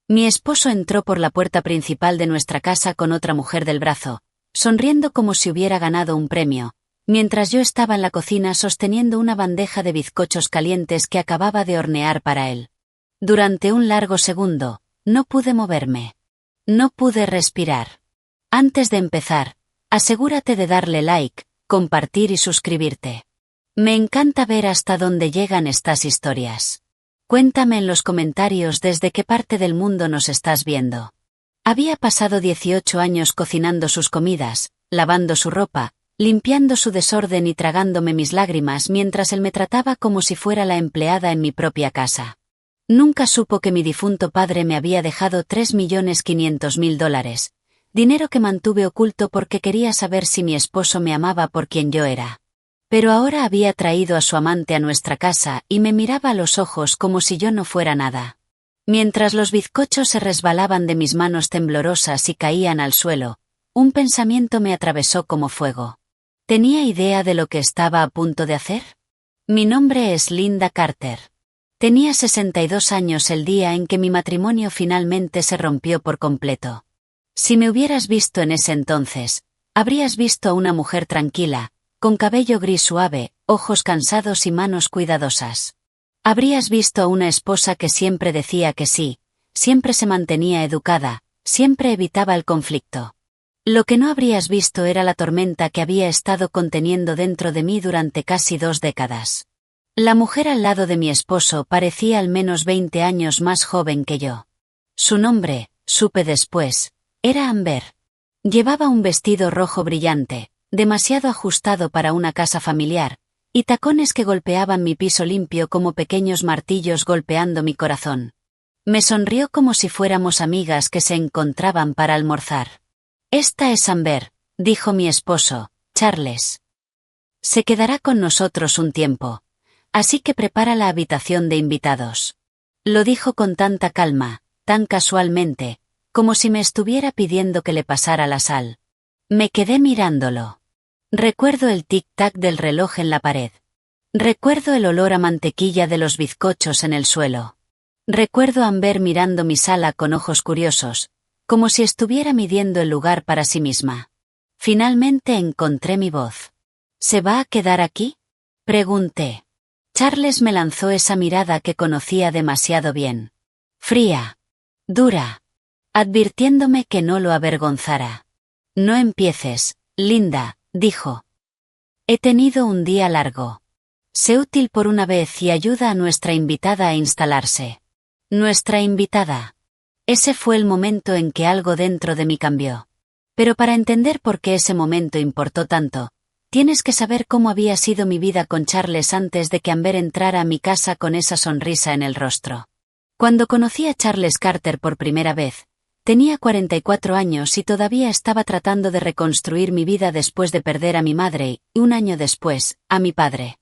Mi esposo entró por la puerta principal de nuestra casa con otra mujer del brazo, sonriendo como si hubiera ganado un premio, mientras yo estaba en la cocina sosteniendo una bandeja de bizcochos calientes que acababa de hornear para él. Durante un largo segundo, no pude moverme. No pude respirar. Antes de empezar, asegúrate de darle like, compartir y suscribirte. Me encanta ver hasta dónde llegan estas historias. Cuéntame en los comentarios desde qué parte del mundo nos estás viendo. Había pasado 18 años cocinando sus comidas, lavando su ropa, limpiando su desorden y tragándome mis lágrimas mientras él me trataba como si fuera la empleada en mi propia casa. Nunca supo que mi difunto padre me había dejado $3.500.000, dinero que mantuve oculto porque quería saber si mi esposo me amaba por quien yo era. Pero ahora había traído a su amante a nuestra casa y me miraba a los ojos como si yo no fuera nada. Mientras los bizcochos se resbalaban de mis manos temblorosas y caían al suelo, un pensamiento me atravesó como fuego. ¿Tenía idea de lo que estaba a punto de hacer? Mi nombre es Lynda Carter. Tenía 62 años el día en que mi matrimonio finalmente se rompió por completo. Si me hubieras visto en ese entonces, habrías visto a una mujer tranquila, con cabello gris suave, ojos cansados y manos cuidadosas. Habrías visto a una esposa que siempre decía que sí, siempre se mantenía educada, siempre evitaba el conflicto. Lo que no habrías visto era la tormenta que había estado conteniendo dentro de mí durante casi 2 décadas. La mujer al lado de mi esposo parecía al menos 20 años más joven que yo. Su nombre, supe después, era Amber. Llevaba un vestido rojo brillante, demasiado ajustado para una casa familiar, y tacones que golpeaban mi piso limpio como pequeños martillos golpeando mi corazón. Me sonrió como si fuéramos amigas que se encontraban para almorzar. Esta es Amber, dijo mi esposo, Charles. Se quedará con nosotros un tiempo, así que prepara la habitación de invitados. Lo dijo con tanta calma, tan casualmente, como si me estuviera pidiendo que le pasara la sal. Me quedé mirándolo. Recuerdo el tic-tac del reloj en la pared. Recuerdo el olor a mantequilla de los bizcochos en el suelo. Recuerdo a Amber mirando mi sala con ojos curiosos, como si estuviera midiendo el lugar para sí misma. Finalmente encontré mi voz. ¿Se va a quedar aquí?, pregunté. Charles me lanzó esa mirada que conocía demasiado bien. Fría. Dura. Advirtiéndome que no lo avergonzara. No empieces, Lynda, dijo. He tenido un día largo. Sé útil por una vez y ayuda a nuestra invitada a instalarse. Nuestra invitada. Ese fue el momento en que algo dentro de mí cambió. Pero para entender por qué ese momento importó tanto, tienes que saber cómo había sido mi vida con Charles antes de que Amber entrara a mi casa con esa sonrisa en el rostro. Cuando conocí a Charles Carter por primera vez, tenía 44 años y todavía estaba tratando de reconstruir mi vida después de perder a mi madre y, un año después, a mi padre.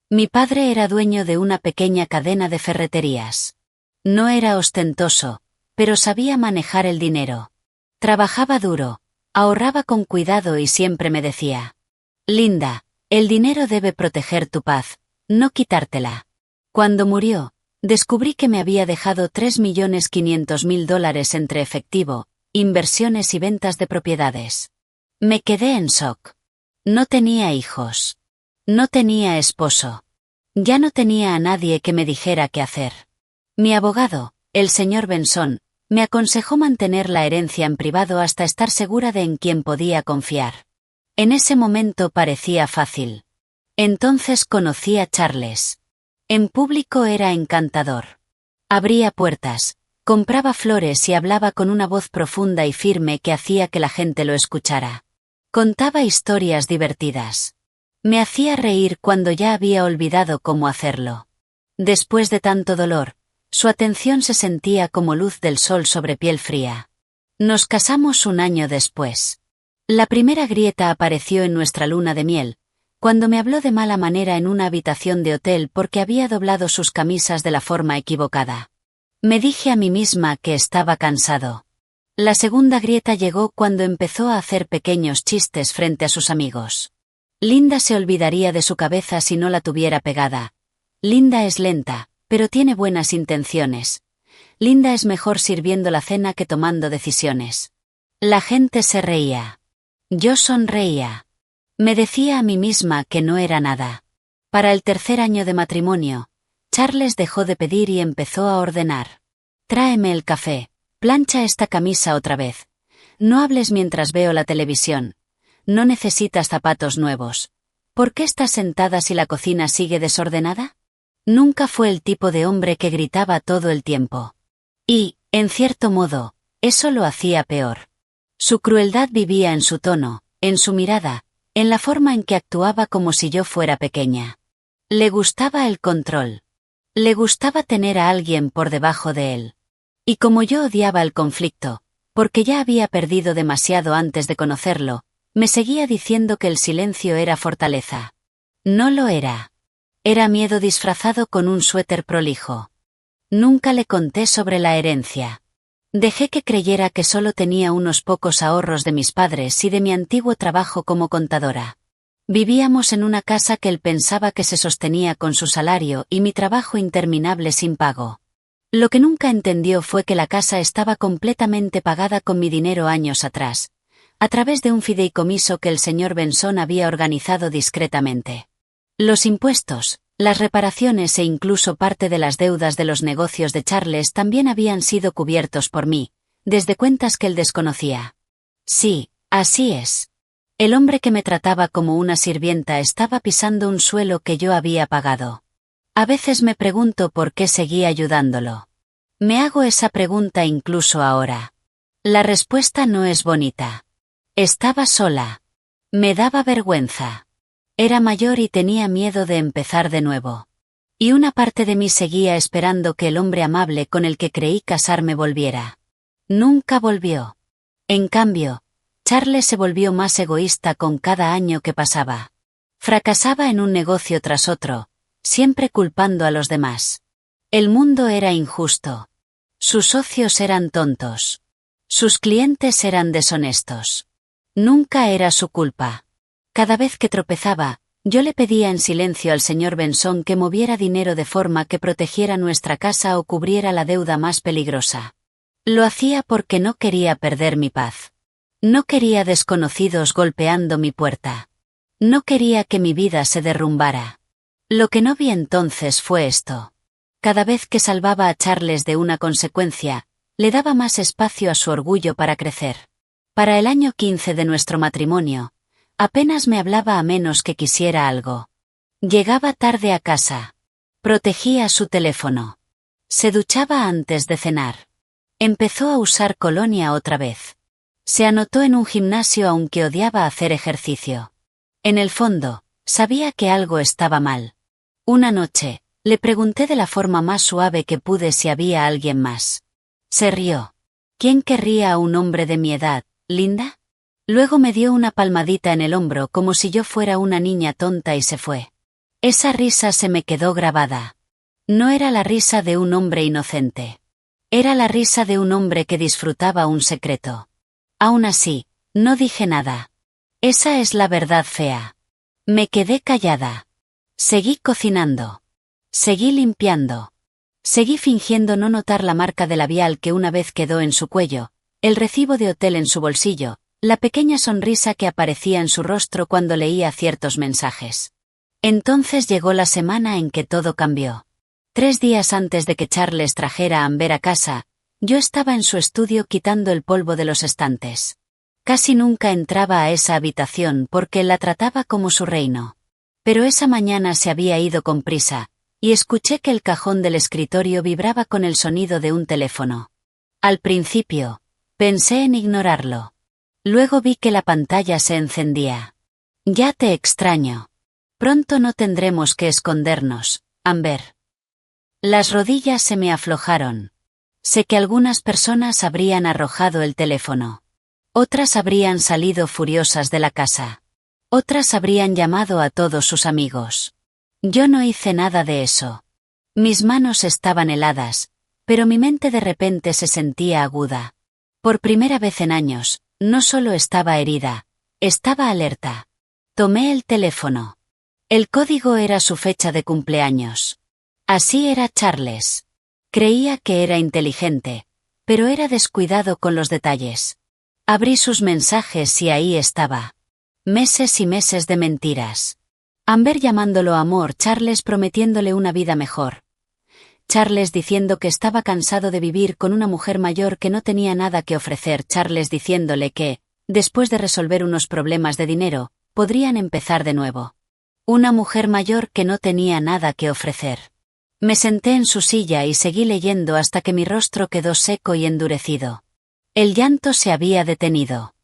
Mi padre era dueño de una pequeña cadena de ferreterías. No era ostentoso, pero sabía manejar el dinero. Trabajaba duro, ahorraba con cuidado y siempre me decía: Lynda, el dinero debe proteger tu paz, no quitártela. Cuando murió, descubrí que me había dejado $3.500.000 entre efectivo, inversiones y ventas de propiedades. Me quedé en shock. No tenía hijos. No tenía esposo. Ya no tenía a nadie que me dijera qué hacer. Mi abogado, el señor Benson, me aconsejó mantener la herencia en privado hasta estar segura de en quién podía confiar. En ese momento parecía fácil. Entonces conocí a Charles. En público era encantador. Abría puertas, compraba flores y hablaba con una voz profunda y firme que hacía que la gente lo escuchara. Contaba historias divertidas. Me hacía reír cuando ya había olvidado cómo hacerlo. Después de tanto dolor, su atención se sentía como luz del sol sobre piel fría. Nos casamos un año después. La primera grieta apareció en nuestra luna de miel, cuando me habló de mala manera en una habitación de hotel porque había doblado sus camisas de la forma equivocada. Me dije a mí misma que estaba cansado. La segunda grieta llegó cuando empezó a hacer pequeños chistes frente a sus amigos. Lynda se olvidaría de su cabeza si no la tuviera pegada. Lynda es lenta, pero tiene buenas intenciones. Linda es mejor sirviendo la cena que tomando decisiones. La gente se reía. Yo sonreía. Me decía a mí misma que no era nada. Para el 3er año de matrimonio, Charles dejó de pedir y empezó a ordenar. Tráeme el café, plancha esta camisa otra vez. No hables mientras veo la televisión. No necesitas zapatos nuevos. ¿Por qué estás sentada si la cocina sigue desordenada? Nunca fue el tipo de hombre que gritaba todo el tiempo. Y, en cierto modo, eso lo hacía peor. Su crueldad vivía en su tono, en su mirada, en la forma en que actuaba como si yo fuera pequeña. Le gustaba el control. Le gustaba tener a alguien por debajo de él. Y como yo odiaba el conflicto, porque ya había perdido demasiado antes de conocerlo, me seguía diciendo que el silencio era fortaleza. No lo era. Era miedo disfrazado con un suéter prolijo. Nunca le conté sobre la herencia. Dejé que creyera que solo tenía unos pocos ahorros de mis padres y de mi antiguo trabajo como contadora. Vivíamos en una casa que él pensaba que se sostenía con su salario y mi trabajo interminable sin pago. Lo que nunca entendió fue que la casa estaba completamente pagada con mi dinero años atrás, a través de un fideicomiso que el señor Benson había organizado discretamente. Los impuestos, las reparaciones e incluso parte de las deudas de los negocios de Charles también habían sido cubiertos por mí, desde cuentas que él desconocía. Sí, así es. El hombre que me trataba como una sirvienta estaba pisando un suelo que yo había pagado. A veces me pregunto por qué seguía ayudándolo. Me hago esa pregunta incluso ahora. La respuesta no es bonita. Estaba sola. Me daba vergüenza. Era mayor y tenía miedo de empezar de nuevo. Y una parte de mí seguía esperando que el hombre amable con el que creí casarme volviera. Nunca volvió. En cambio, Charles se volvió más egoísta con cada año que pasaba. Fracasaba en un negocio tras otro, siempre culpando a los demás. El mundo era injusto. Sus socios eran tontos. Sus clientes eran deshonestos. Nunca era su culpa. Cada vez que tropezaba, yo le pedía en silencio al señor Benson que moviera dinero de forma que protegiera nuestra casa o cubriera la deuda más peligrosa. Lo hacía porque no quería perder mi paz. No quería desconocidos golpeando mi puerta. No quería que mi vida se derrumbara. Lo que no vi entonces fue esto. Cada vez que salvaba a Charles de una consecuencia, le daba más espacio a su orgullo para crecer. Para el año 15 de nuestro matrimonio, apenas me hablaba a menos que quisiera algo. Llegaba tarde a casa. Protegía su teléfono. Se duchaba antes de cenar. Empezó a usar colonia otra vez. Se anotó en un gimnasio aunque odiaba hacer ejercicio. En el fondo, sabía que algo estaba mal. Una noche, le pregunté de la forma más suave que pude si había alguien más. Se rió. ¿Quién querría a un hombre de mi edad, Linda? Luego me dio una palmadita en el hombro como si yo fuera una niña tonta y se fue. Esa risa se me quedó grabada. No era la risa de un hombre inocente. Era la risa de un hombre que disfrutaba un secreto. Aún así, no dije nada. Esa es la verdad fea. Me quedé callada. Seguí cocinando. Seguí limpiando. Seguí fingiendo no notar la marca de labial que una vez quedó en su cuello, el recibo de hotel en su bolsillo, la pequeña sonrisa que aparecía en su rostro cuando leía ciertos mensajes. Entonces llegó la semana en que todo cambió. 3 días antes de que Charles trajera a Amber a casa, yo estaba en su estudio quitando el polvo de los estantes. Casi nunca entraba a esa habitación porque la trataba como su reino. Pero esa mañana se había ido con prisa, y escuché que el cajón del escritorio vibraba con el sonido de un teléfono. Al principio, pensé en ignorarlo. Luego vi que la pantalla se encendía. Ya te extraño. Pronto no tendremos que escondernos, Amber. Las rodillas se me aflojaron. Sé que algunas personas habrían arrojado el teléfono. Otras habrían salido furiosas de la casa. Otras habrían llamado a todos sus amigos. Yo no hice nada de eso. Mis manos estaban heladas, pero mi mente de repente se sentía aguda. Por primera vez en años, no solo estaba herida, estaba alerta. Tomé el teléfono. El código era su fecha de cumpleaños. Así era Charles. Creía que era inteligente, pero era descuidado con los detalles. Abrí sus mensajes y ahí estaba. Meses y meses de mentiras. Amber llamándolo amor, Charles prometiéndole una vida mejor. Charles diciendo que estaba cansado de vivir con una mujer mayor que no tenía nada que ofrecer. Charles diciéndole que, después de resolver unos problemas de dinero, podrían empezar de nuevo. Una mujer mayor que no tenía nada que ofrecer. Me senté en su silla y seguí leyendo hasta que mi rostro quedó seco y endurecido. El llanto se había detenido.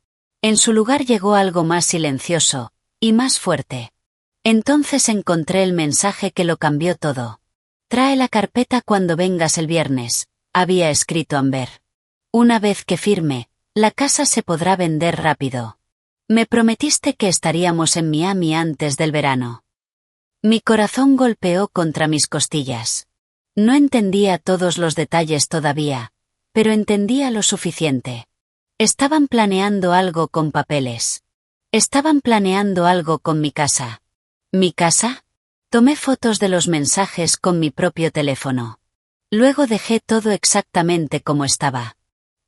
En su lugar llegó algo más silencioso, y más fuerte. Entonces encontré el mensaje que lo cambió todo. Trae la carpeta cuando vengas el viernes, había escrito Amber. Una vez que firme, la casa se podrá vender rápido. Me prometiste que estaríamos en Miami antes del verano. Mi corazón golpeó contra mis costillas. No entendía todos los detalles todavía, pero entendía lo suficiente. Estaban planeando algo con papeles. Estaban planeando algo con mi casa. ¿Mi casa? Tomé fotos de los mensajes con mi propio teléfono. Luego dejé todo exactamente como estaba.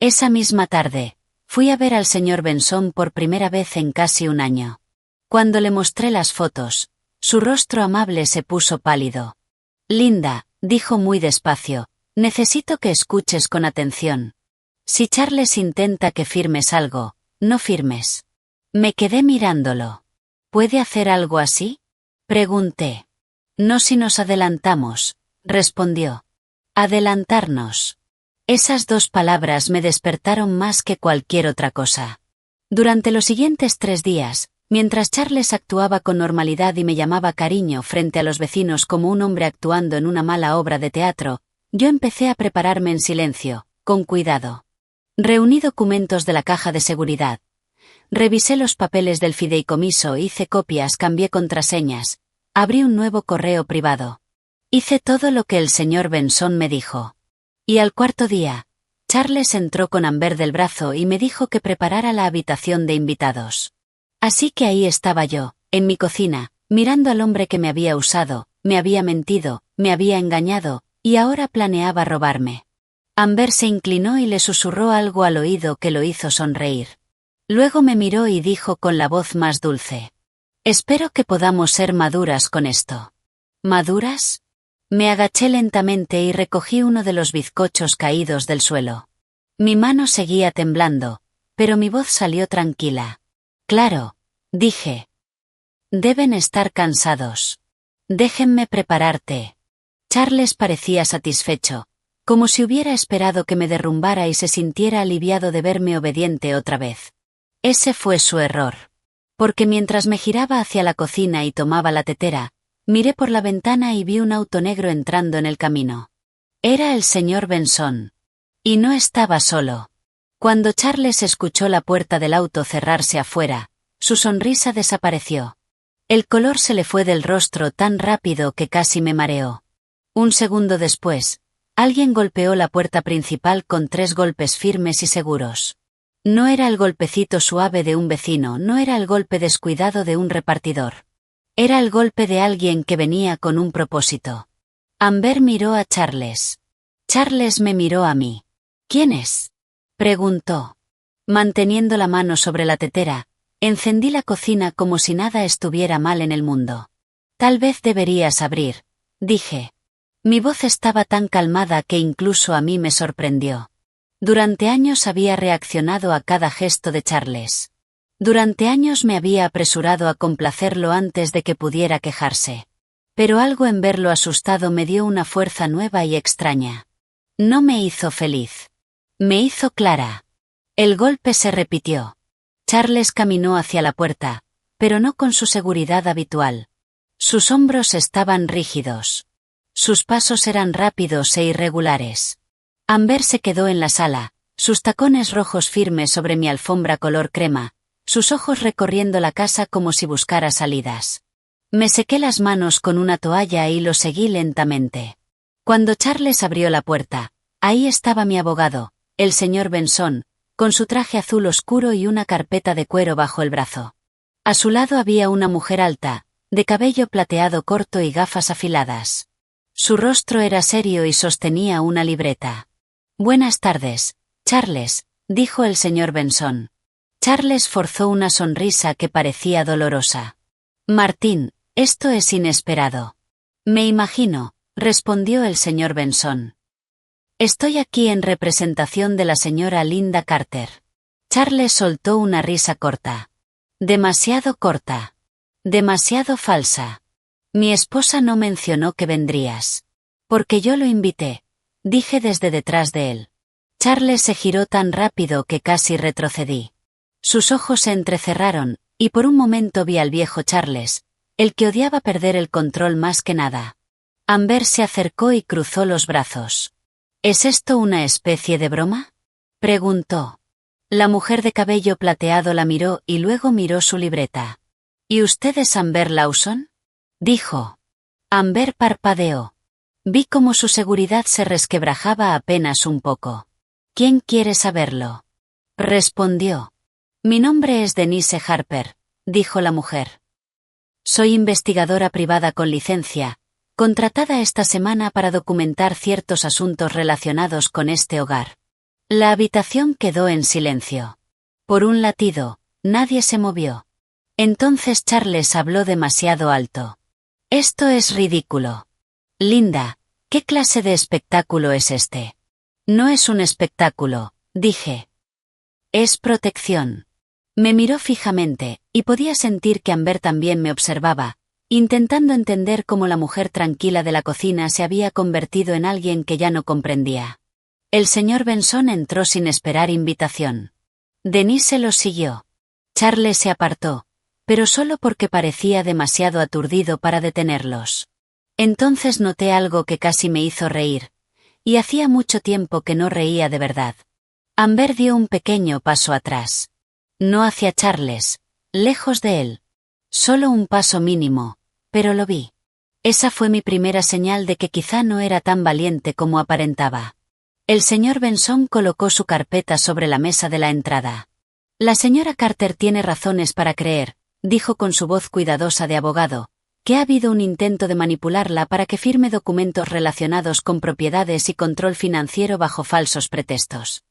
Esa misma tarde, fui a ver al señor Benson por primera vez en casi un año. Cuando le mostré las fotos, su rostro amable se puso pálido. Linda, dijo muy despacio, necesito que escuches con atención. Si Charles intenta que firmes algo, no firmes. Me quedé mirándolo. ¿Puede hacer algo así? Pregunté. No si nos adelantamos, respondió. Adelantarnos. Esas dos palabras me despertaron más que cualquier otra cosa. Durante los siguientes 3 días, mientras Charles actuaba con normalidad y me llamaba cariño frente a los vecinos como un hombre actuando en una mala obra de teatro, yo empecé a prepararme en silencio, con cuidado. Reuní documentos de la caja de seguridad. Revisé los papeles del fideicomiso, hice copias, cambié contraseñas. Abrí un nuevo correo privado. Hice todo lo que el señor Benson me dijo. Y al 4.º día, Charles entró con Amber del brazo y me dijo que preparara la habitación de invitados. Así que ahí estaba yo, en mi cocina, mirando al hombre que me había usado, me había mentido, me había engañado, y ahora planeaba robarme. Amber se inclinó y le susurró algo al oído que lo hizo sonreír. Luego me miró y dijo con la voz más dulce. Espero que podamos ser maduras con esto. ¿Maduras? Me agaché lentamente y recogí uno de los bizcochos caídos del suelo. Mi mano seguía temblando, pero mi voz salió tranquila. Claro, dije. Deben estar cansados. Déjenme prepararte. Charles parecía satisfecho, como si hubiera esperado que me derrumbara y se sintiera aliviado de verme obediente otra vez. Ese fue su error. Porque mientras me giraba hacia la cocina y tomaba la tetera, miré por la ventana y vi un auto negro entrando en el camino. Era el señor Benson. Y no estaba solo. Cuando Charles escuchó la puerta del auto cerrarse afuera, su sonrisa desapareció. El color se le fue del rostro tan rápido que casi me mareó. Un segundo después, alguien golpeó la puerta principal con 3 golpes firmes y seguros. No era el golpecito suave de un vecino, no era el golpe descuidado de un repartidor. Era el golpe de alguien que venía con un propósito. Amber miró a Charles. Charles me miró a mí. ¿Quién es? Preguntó. Manteniendo la mano sobre la tetera, encendí la cocina como si nada estuviera mal en el mundo. Tal vez deberías abrir, dije. Mi voz estaba tan calmada que incluso a mí me sorprendió. Durante años había reaccionado a cada gesto de Charles. Durante años me había apresurado a complacerlo antes de que pudiera quejarse. Pero algo en verlo asustado me dio una fuerza nueva y extraña. No me hizo feliz. Me hizo clara. El golpe se repitió. Charles caminó hacia la puerta, pero no con su seguridad habitual. Sus hombros estaban rígidos. Sus pasos eran rápidos e irregulares. Amber se quedó en la sala, sus tacones rojos firmes sobre mi alfombra color crema, sus ojos recorriendo la casa como si buscara salidas. Me sequé las manos con una toalla y lo seguí lentamente. Cuando Charles abrió la puerta, ahí estaba mi abogado, el señor Benson, con su traje azul oscuro y una carpeta de cuero bajo el brazo. A su lado había una mujer alta, de cabello plateado corto y gafas afiladas. Su rostro era serio y sostenía una libreta. Buenas tardes, Charles, dijo el señor Benson. Charles forzó una sonrisa que parecía dolorosa. Martín, esto es inesperado. Me imagino, respondió el señor Benson. Estoy aquí en representación de la señora Linda Carter. Charles soltó una risa corta. Demasiado corta. Demasiado falsa. Mi esposa no mencionó que vendrías. Porque yo lo invité, dije desde detrás de él. Charles se giró tan rápido que casi retrocedí. Sus ojos se entrecerraron, y por un momento vi al viejo Charles, el que odiaba perder el control más que nada. Amber se acercó y cruzó los brazos. ¿Es esto una especie de broma?, preguntó. La mujer de cabello plateado la miró y luego miró su libreta. ¿Y usted es Amber Lawson?, dijo. Amber parpadeó. Vi cómo su seguridad se resquebrajaba apenas un poco. ¿Quién quiere saberlo?, respondió. Mi nombre es Denise Harper, dijo la mujer. Soy investigadora privada con licencia, contratada esta semana para documentar ciertos asuntos relacionados con este hogar. La habitación quedó en silencio. Por un latido, nadie se movió. Entonces Charles habló demasiado alto. Esto es ridículo. Linda, ¿qué clase de espectáculo es este? No es un espectáculo, dije. Es protección. Me miró fijamente, y podía sentir que Amber también me observaba, intentando entender cómo la mujer tranquila de la cocina se había convertido en alguien que ya no comprendía. El señor Benson entró sin esperar invitación. Denise lo siguió. Charles se apartó, pero solo porque parecía demasiado aturdido para detenerlos. Entonces noté algo que casi me hizo reír, y hacía mucho tiempo que no reía de verdad. Amber dio un pequeño paso atrás. No hacia Charles, lejos de él. Solo un paso mínimo, pero lo vi. Esa fue mi primera señal de que quizá no era tan valiente como aparentaba. El señor Benson colocó su carpeta sobre la mesa de la entrada. La señora Carter tiene razones para creer, dijo con su voz cuidadosa de abogado, que ha habido un intento de manipularla para que firme documentos relacionados con propiedades y control financiero bajo falsos pretextos.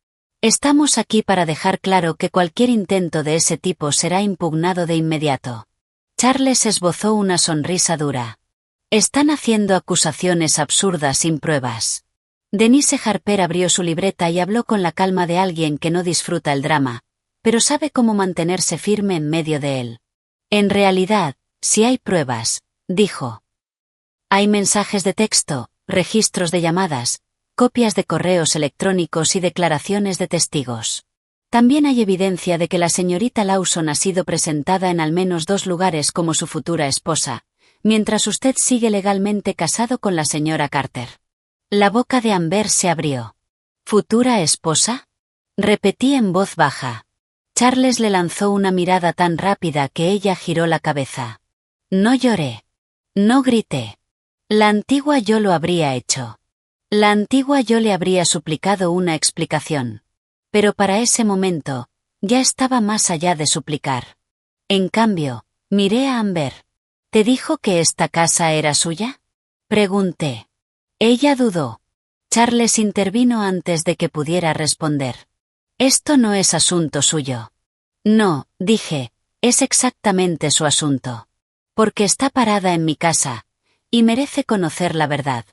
Estamos aquí para dejar claro que cualquier intento de ese tipo será impugnado de inmediato. Charles esbozó una sonrisa dura. Están haciendo acusaciones absurdas sin pruebas. Denise Harper abrió su libreta y habló con la calma de alguien que no disfruta el drama, pero sabe cómo mantenerse firme en medio de él. En realidad, si hay pruebas, dijo. Hay mensajes de texto, registros de llamadas, copias de correos electrónicos y declaraciones de testigos. También hay evidencia de que la señorita Lawson ha sido presentada en al menos 2 lugares como su futura esposa, mientras usted sigue legalmente casado con la señora Carter. La boca de Amber se abrió. ¿Futura esposa?, repetí en voz baja. Charles le lanzó una mirada tan rápida que ella giró la cabeza. No lloré. No grité. La antigua yo lo habría hecho. La antigua yo le habría suplicado una explicación. Pero para ese momento, ya estaba más allá de suplicar. En cambio, miré a Amber. ¿Te dijo que esta casa era suya?, pregunté. Ella dudó. Charles intervino antes de que pudiera responder. Esto no es asunto suyo. No, dije, es exactamente su asunto. Porque está parada en mi casa, y merece conocer la verdad.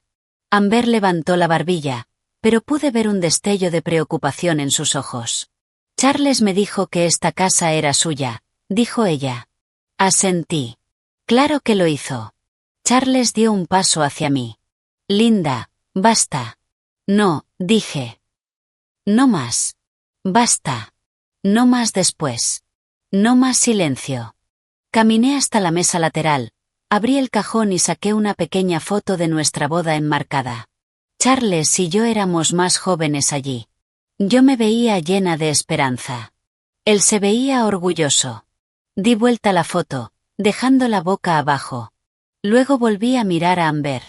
Amber levantó la barbilla, pero pude ver un destello de preocupación en sus ojos. Charles me dijo que esta casa era suya, dijo ella. Asentí. Claro que lo hizo. Charles dio un paso hacia mí. Linda, basta. No, dije. No más. Basta. No más después. No más silencio. Caminé hasta la mesa lateral, abrí el cajón y saqué una pequeña foto de nuestra boda enmarcada. Charles y yo éramos más jóvenes allí. Yo me veía llena de esperanza. Él se veía orgulloso. Di vuelta la foto, dejando la boca abajo. Luego volví a mirar a Amber.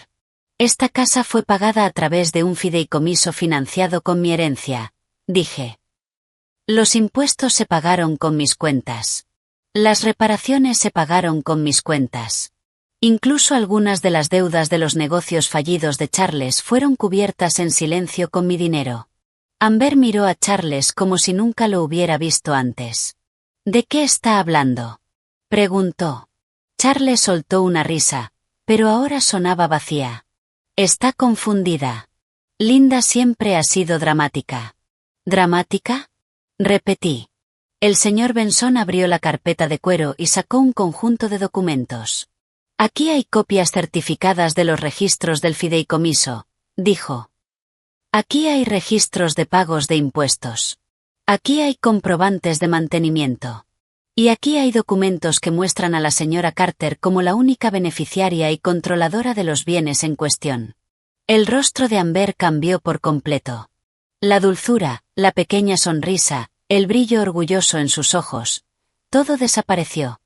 Esta casa fue pagada a través de un fideicomiso financiado con mi herencia, dije. Los impuestos se pagaron con mis cuentas. Las reparaciones se pagaron con mis cuentas. Incluso algunas de las deudas de los negocios fallidos de Charles fueron cubiertas en silencio con mi dinero. Amber miró a Charles como si nunca lo hubiera visto antes. ¿De qué está hablando?, preguntó. Charles soltó una risa, pero ahora sonaba vacía. Está confundida. Linda siempre ha sido dramática. ¿Dramática?, repetí. El señor Benson abrió la carpeta de cuero y sacó un conjunto de documentos. Aquí hay copias certificadas de los registros del fideicomiso, dijo. Aquí hay registros de pagos de impuestos. Aquí hay comprobantes de mantenimiento. Y aquí hay documentos que muestran a la señora Carter como la única beneficiaria y controladora de los bienes en cuestión. El rostro de Amber cambió por completo. La dulzura, la pequeña sonrisa, el brillo orgulloso en sus ojos, todo desapareció.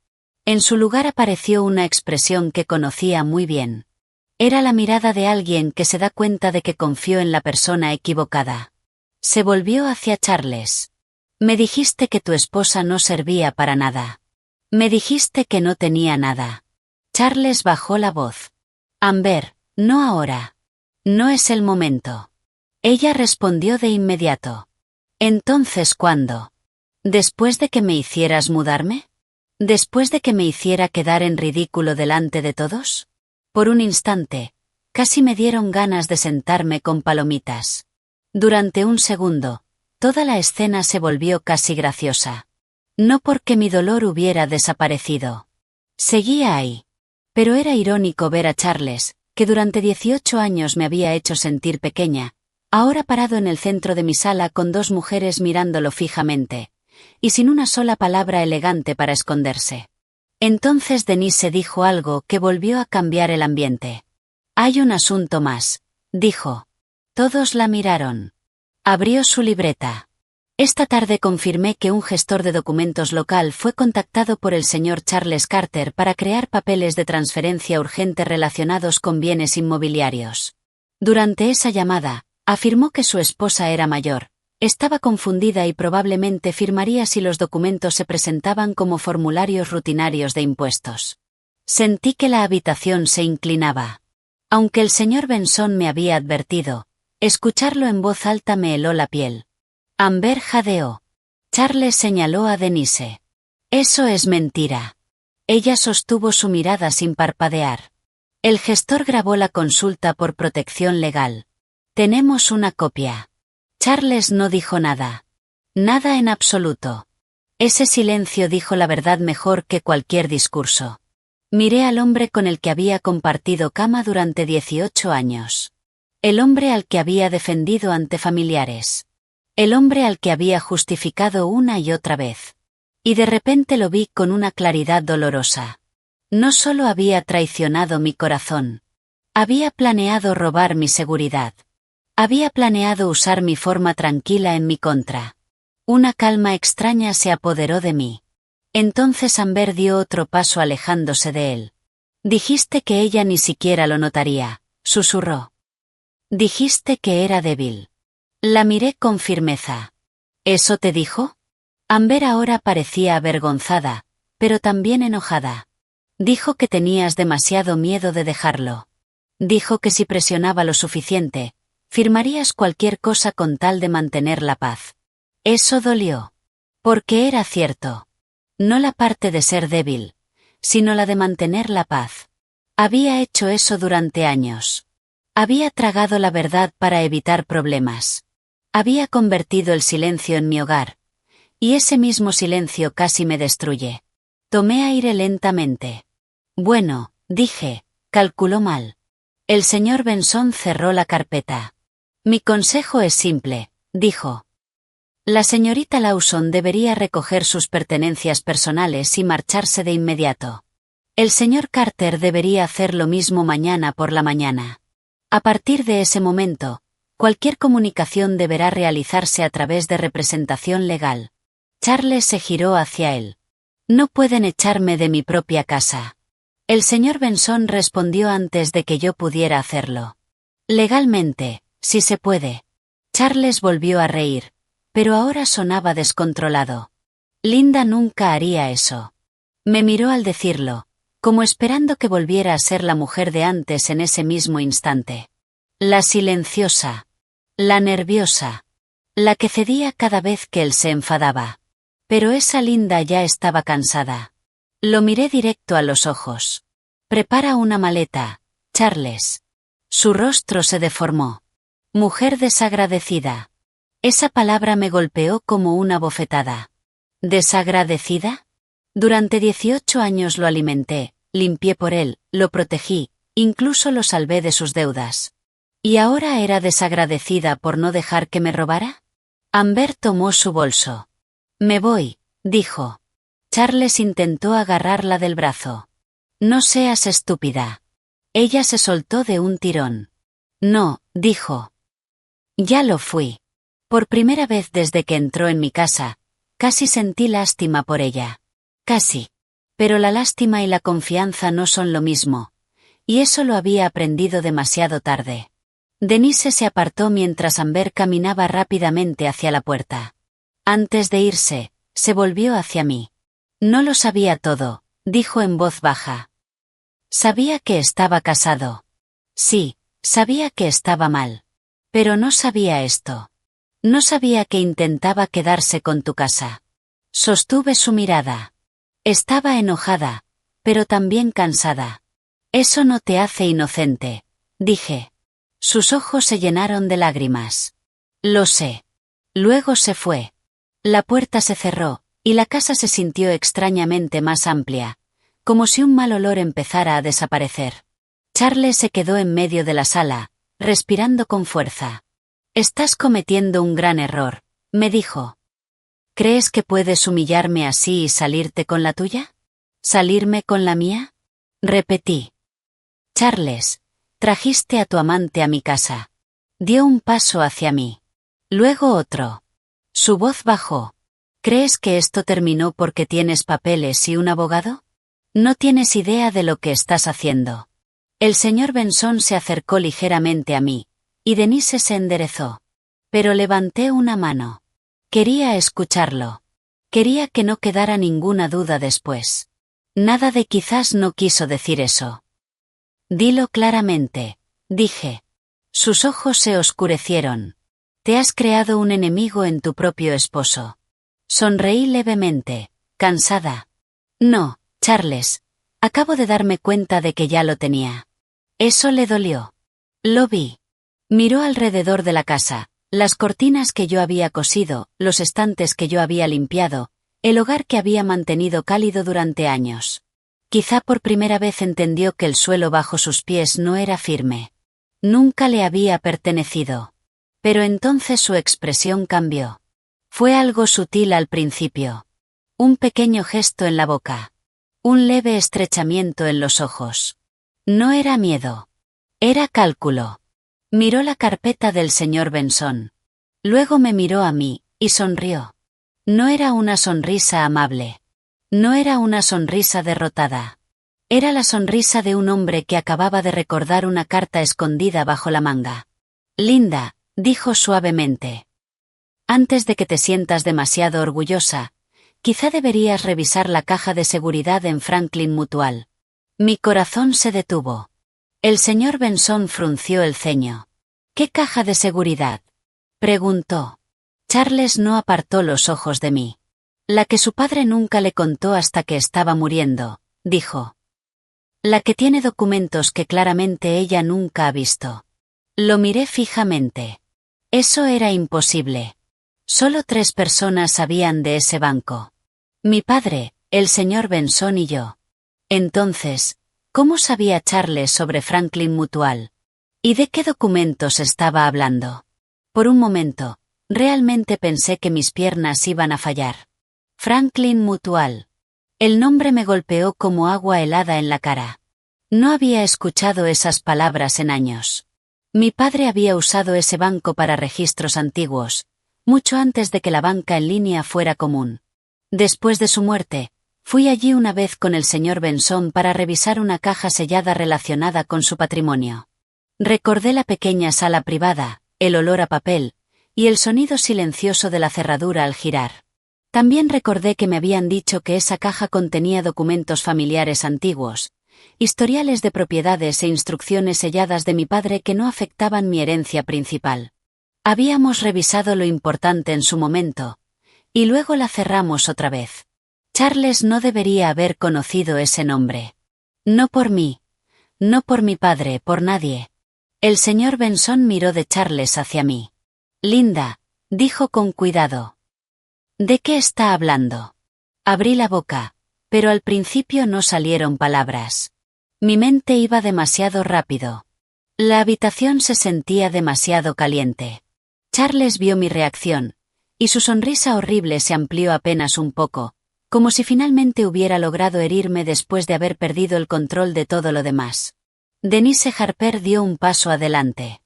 En su lugar apareció una expresión que conocía muy bien. Era la mirada de alguien que se da cuenta de que confió en la persona equivocada. Se volvió hacia Charles. Me dijiste que tu esposa no servía para nada. Me dijiste que no tenía nada. Charles bajó la voz. Amber, no ahora. No es el momento. Ella respondió de inmediato. ¿Entonces cuándo? ¿Después de que me hicieras mudarme? ¿Después de que me hiciera quedar en ridículo delante de todos? Por un instante, casi me dieron ganas de sentarme con palomitas. Durante un segundo, toda la escena se volvió casi graciosa. No porque mi dolor hubiera desaparecido. Seguía ahí. Pero era irónico ver a Charles, que durante 18 años me había hecho sentir pequeña, ahora parado en el centro de mi sala con dos mujeres mirándolo fijamente, y sin una sola palabra elegante para esconderse. Entonces Denise dijo algo que volvió a cambiar el ambiente. Hay un asunto más, dijo. Todos la miraron. Abrió su libreta. Esta tarde confirmé que un gestor de documentos local fue contactado por el señor Charles Carter para crear papeles de transferencia urgente relacionados con bienes inmobiliarios. Durante esa llamada, afirmó que su esposa era mayor, estaba confundida y probablemente firmaría si los documentos se presentaban como formularios rutinarios de impuestos. Sentí que la habitación se inclinaba. Aunque el señor Benson me había advertido, escucharlo en voz alta me heló la piel. Amber jadeó. Charles señaló a Denise. Eso es mentira. Ella sostuvo su mirada sin parpadear. El gestor grabó la consulta por protección legal. Tenemos una copia. Charles no dijo nada. Nada en absoluto. Ese silencio dijo la verdad mejor que cualquier discurso. Miré al hombre con el que había compartido cama durante 18 años. El hombre al que había defendido ante familiares. El hombre al que había justificado una y otra vez. Y de repente lo vi con una claridad dolorosa. No solo había traicionado mi corazón. Había planeado robar mi seguridad. Había planeado usar mi forma tranquila en mi contra. Una calma extraña se apoderó de mí. Entonces Amber dio otro paso alejándose de él. Dijiste que ella ni siquiera lo notaría, susurró. Dijiste que era débil. La miré con firmeza. ¿Eso te dijo? Amber ahora parecía avergonzada, pero también enojada. Dijo que tenías demasiado miedo de dejarlo. Dijo que si presionaba lo suficiente, firmarías cualquier cosa con tal de mantener la paz. Eso dolió. Porque era cierto. No la parte de ser débil, sino la de mantener la paz. Había hecho eso durante años. Había tragado la verdad para evitar problemas. Había convertido el silencio en mi hogar. Y ese mismo silencio casi me destruye. Tomé aire lentamente. Bueno, dije, calculó mal. El señor Benson cerró la carpeta. Mi consejo es simple, dijo. La señorita Lawson debería recoger sus pertenencias personales y marcharse de inmediato. El señor Carter debería hacer lo mismo mañana por la mañana. A partir de ese momento, cualquier comunicación deberá realizarse a través de representación legal. Charles se giró hacia él. No pueden echarme de mi propia casa. El señor Benson respondió antes de que yo pudiera hacerlo. Legalmente, si se puede. Charles volvió a reír, pero ahora sonaba descontrolado. Linda nunca haría eso. Me miró al decirlo, como esperando que volviera a ser la mujer de antes en ese mismo instante. La silenciosa. La nerviosa. La que cedía cada vez que él se enfadaba. Pero esa Linda ya estaba cansada. Lo miré directo a los ojos. Prepara una maleta, Charles. Su rostro se deformó. Mujer desagradecida. Esa palabra me golpeó como una bofetada. ¿Desagradecida? Durante 18 años lo alimenté, limpié por él, lo protegí, incluso lo salvé de sus deudas. ¿Y ahora era desagradecida por no dejar que me robara? Amber tomó su bolso. Me voy, dijo. Charles intentó agarrarla del brazo. No seas estúpida. Ella se soltó de un tirón. No, dijo. Ya lo fui. Por primera vez desde que entró en mi casa, casi sentí lástima por ella. Casi. Pero la lástima y la confianza no son lo mismo. Y eso lo había aprendido demasiado tarde. Denise se apartó mientras Amber caminaba rápidamente hacia la puerta. Antes de irse, se volvió hacia mí. No lo sabía todo, dijo en voz baja. Sabía que estaba casado. Sí, sabía que estaba mal. Pero no sabía esto. No sabía que intentaba quedarse con tu casa. Sostuve su mirada. Estaba enojada, pero también cansada. Eso no te hace inocente, dije. Sus ojos se llenaron de lágrimas. Lo sé. Luego se fue. La puerta se cerró, y la casa se sintió extrañamente más amplia, como si un mal olor empezara a desaparecer. Charles se quedó en medio de la sala, respirando con fuerza. Estás cometiendo un gran error, me dijo. ¿Crees que puedes humillarme así y salirte con la tuya? ¿Salirme con la mía? Repetí. Charles, trajiste a tu amante a mi casa. Dio un paso hacia mí. Luego otro. Su voz bajó. ¿Crees que esto terminó porque tienes papeles y un abogado? No tienes idea de lo que estás haciendo. El señor Benson se acercó ligeramente a mí, y Denise se enderezó. Pero levanté una mano. Quería escucharlo. Quería que no quedara ninguna duda después. Nada de quizás no quiso decir eso. Dilo claramente, dije. Sus ojos se oscurecieron. Te has creado un enemigo en tu propio esposo. Sonreí levemente, cansada. No, Charles. Acabo de darme cuenta de que ya lo tenía. Eso le dolió. Lo vi. Miró alrededor de la casa, las cortinas que yo había cosido, los estantes que yo había limpiado, el hogar que había mantenido cálido durante años. Quizá por primera vez entendió que el suelo bajo sus pies no era firme. Nunca le había pertenecido. Pero entonces su expresión cambió. Fue algo sutil al principio. Un pequeño gesto en la boca. Un leve estrechamiento en los ojos. No era miedo. Era cálculo. Miró la carpeta del señor Benson. Luego me miró a mí, y sonrió. No era una sonrisa amable. No era una sonrisa derrotada. Era la sonrisa de un hombre que acababa de recordar una carta escondida bajo la manga. Linda, dijo suavemente. Antes de que te sientas demasiado orgullosa, quizá deberías revisar la caja de seguridad en Franklin Mutual. Mi corazón se detuvo. El señor Benson frunció el ceño. ¿Qué caja de seguridad? Preguntó. Charles no apartó los ojos de mí. La que su padre nunca le contó hasta que estaba muriendo, dijo. La que tiene documentos que claramente ella nunca ha visto. Lo miré fijamente. Eso era imposible. Solo 3 personas sabían de ese banco. Mi padre, el señor Benson y yo. Entonces, ¿cómo sabía Charles sobre Franklin Mutual? ¿Y de qué documentos estaba hablando? Por un momento, realmente pensé que mis piernas iban a fallar. Franklin Mutual. El nombre me golpeó como agua helada en la cara. No había escuchado esas palabras en años. Mi padre había usado ese banco para registros antiguos, mucho antes de que la banca en línea fuera común. Después de su muerte, fui allí una vez con el señor Benson para revisar una caja sellada relacionada con su patrimonio. Recordé la pequeña sala privada, el olor a papel, y el sonido silencioso de la cerradura al girar. También recordé que me habían dicho que esa caja contenía documentos familiares antiguos, historiales de propiedades e instrucciones selladas de mi padre que no afectaban mi herencia principal. Habíamos revisado lo importante en su momento, y luego la cerramos otra vez. Charles no debería haber conocido ese nombre. No por mí, no por mi padre, por nadie. El señor Benson miró de Charles hacia mí. Linda, dijo con cuidado. ¿De qué está hablando? Abrí la boca, pero al principio no salieron palabras. Mi mente iba demasiado rápido. La habitación se sentía demasiado caliente. Charles vio mi reacción, y su sonrisa horrible se amplió apenas un poco, como si finalmente hubiera logrado herirme después de haber perdido el control de todo lo demás. Denise Harper dio un paso adelante.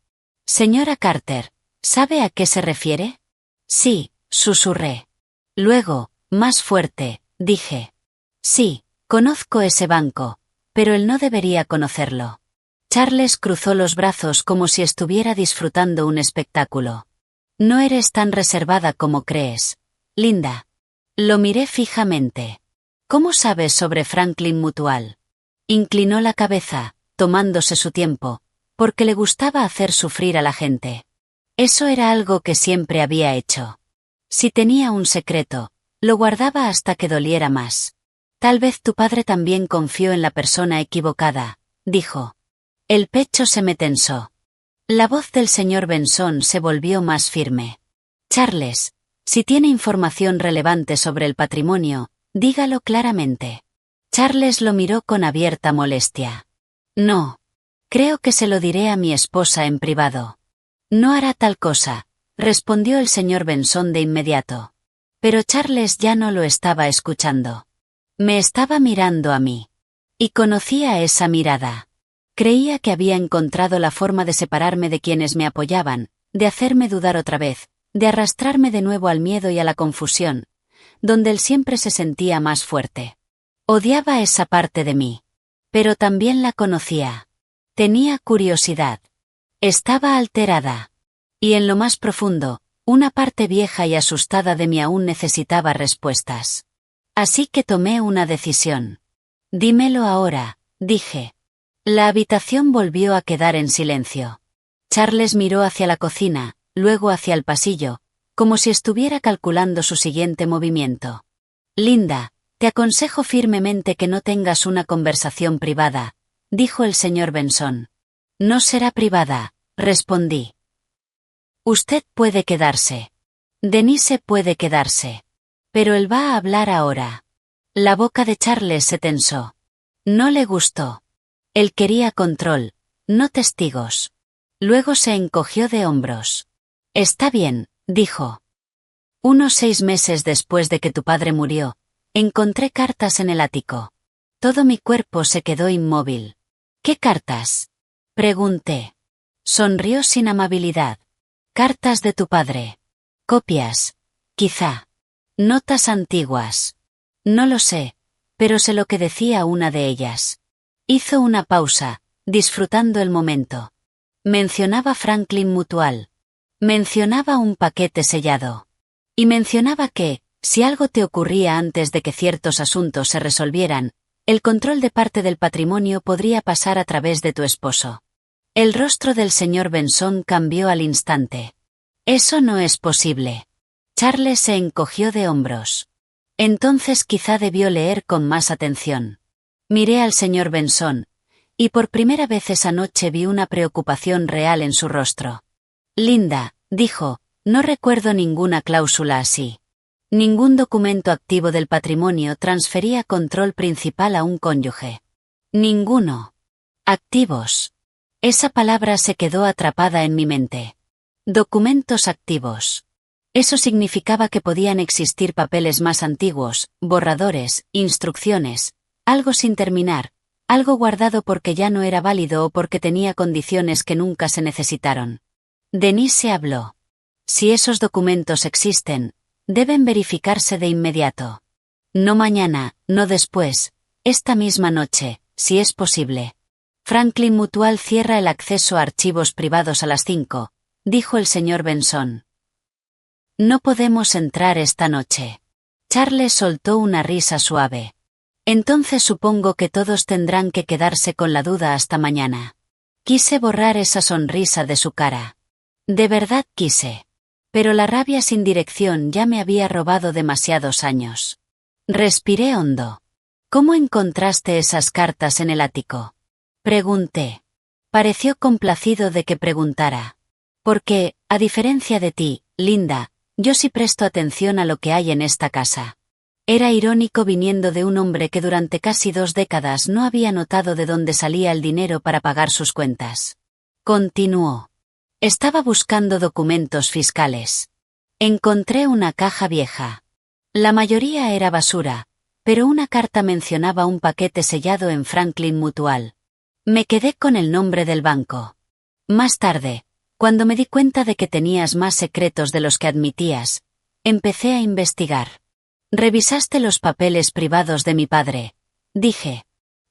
Señora Carter, ¿sabe a qué se refiere? Sí, susurré. Luego, más fuerte, dije. Sí, conozco ese banco, pero él no debería conocerlo. Charles cruzó los brazos como si estuviera disfrutando un espectáculo. No eres tan reservada como crees, Linda. Lo miré fijamente. ¿Cómo sabes sobre Franklin Mutual? Inclinó la cabeza, tomándose su tiempo, porque le gustaba hacer sufrir a la gente. Eso era algo que siempre había hecho. Si tenía un secreto, lo guardaba hasta que doliera más. Tal vez tu padre también confió en la persona equivocada, dijo. El pecho se me tensó. La voz del señor Benson se volvió más firme. Charles, si tiene información relevante sobre el patrimonio, dígalo claramente. Charles lo miró con abierta molestia. No. Creo que se lo diré a mi esposa en privado. No hará tal cosa, respondió el señor Benson de inmediato. Pero Charles ya no lo estaba escuchando. Me estaba mirando a mí. Y conocía esa mirada. Creía que había encontrado la forma de separarme de quienes me apoyaban, de hacerme dudar otra vez, de arrastrarme de nuevo al miedo y a la confusión, donde él siempre se sentía más fuerte. Odiaba esa parte de mí. Pero también la conocía. Tenía curiosidad. Estaba alterada. Y en lo más profundo, una parte vieja y asustada de mí aún necesitaba respuestas. Así que tomé una decisión. Dímelo ahora, dije. La habitación volvió a quedar en silencio. Charles miró hacia la cocina, luego hacia el pasillo, como si estuviera calculando su siguiente movimiento. Linda, te aconsejo firmemente que no tengas una conversación privada, dijo el señor Benson. No será privada, respondí. Usted puede quedarse. Denise puede quedarse. Pero él va a hablar ahora. La boca de Charles se tensó. No le gustó. Él quería control, no testigos. Luego se encogió de hombros. Está bien, dijo. Unos 6 meses después de que tu padre murió, encontré cartas en el ático. Todo mi cuerpo se quedó inmóvil. ¿Qué cartas? Pregunté. Sonrió sin amabilidad. Cartas de tu padre. Copias. Quizá. Notas antiguas. No lo sé, pero sé lo que decía una de ellas. Hizo una pausa, disfrutando el momento. Mencionaba Franklin Mutual. Mencionaba un paquete sellado. Y mencionaba que, si algo te ocurría antes de que ciertos asuntos se resolvieran, el control de parte del patrimonio podría pasar a través de tu esposo. El rostro del señor Benson cambió al instante. Eso no es posible. Charles se encogió de hombros. Entonces quizá debió leer con más atención. Miré al señor Benson, y por primera vez esa noche vi una preocupación real en su rostro. Linda, dijo, no recuerdo ninguna cláusula así. Ningún documento activo del patrimonio transfería control principal a un cónyuge. Ninguno. Activos. Esa palabra se quedó atrapada en mi mente. Documentos activos. Eso significaba que podían existir papeles más antiguos, borradores, instrucciones, algo sin terminar, algo guardado porque ya no era válido o porque tenía condiciones que nunca se necesitaron. Denise habló. Si esos documentos existen, deben verificarse de inmediato. No mañana, no después, esta misma noche, si es posible. Franklin Mutual cierra el acceso a archivos privados a las 5, dijo el señor Benson. No podemos entrar esta noche. Charles soltó una risa suave. Entonces supongo que todos tendrán que quedarse con la duda hasta mañana. Quise borrar esa sonrisa de su cara. De verdad quise. Pero la rabia sin dirección ya me había robado demasiados años. Respiré hondo. ¿Cómo encontraste esas cartas en el ático? Pregunté. Pareció complacido de que preguntara. Porque, a diferencia de ti, Linda, yo sí presto atención a lo que hay en esta casa. Era irónico viniendo de un hombre que durante casi 2 décadas no había notado de dónde salía el dinero para pagar sus cuentas. Continuó. Estaba buscando documentos fiscales. Encontré una caja vieja. La mayoría era basura, pero una carta mencionaba un paquete sellado en Franklin Mutual. Me quedé con el nombre del banco. Más tarde, cuando me di cuenta de que tenías más secretos de los que admitías, empecé a investigar. Revisaste los papeles privados de mi padre, dije.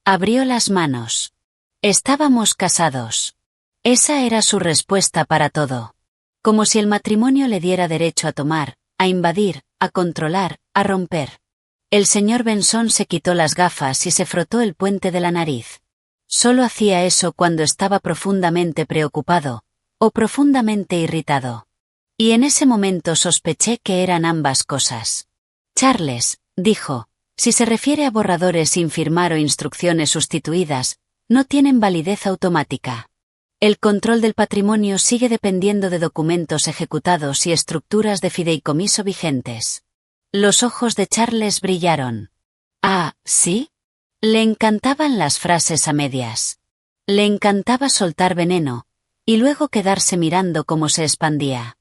Abrió las manos. Estábamos casados. Esa era su respuesta para todo. Como si el matrimonio le diera derecho a tomar, a invadir, a controlar, a romper. El señor Benson se quitó las gafas y se frotó el puente de la nariz. Solo hacía eso cuando estaba profundamente preocupado, o profundamente irritado. Y en ese momento sospeché que eran ambas cosas. Charles, dijo, si se refiere a borradores sin firmar o instrucciones sustituidas, no tienen validez automática. El control del patrimonio sigue dependiendo de documentos ejecutados y estructuras de fideicomiso vigentes. Los ojos de Charles brillaron. Ah, ¿sí? Le encantaban las frases a medias. Le encantaba soltar veneno, y luego quedarse mirando cómo se expandía.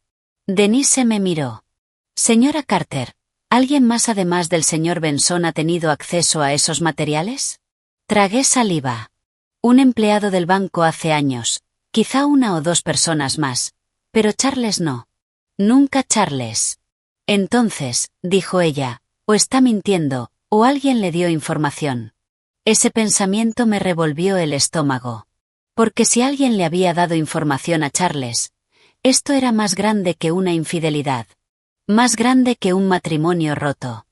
Denise me miró. Señora Carter, ¿alguien más además del señor Benson ha tenido acceso a esos materiales? Tragué saliva. Un empleado del banco hace años, quizá 1 o 2 personas más, pero Charles no. Nunca Charles. Entonces, dijo ella, o está mintiendo, o alguien le dio información. Ese pensamiento me revolvió el estómago. Porque si alguien le había dado información a Charles, esto era más grande que una infidelidad. Más grande que un matrimonio roto.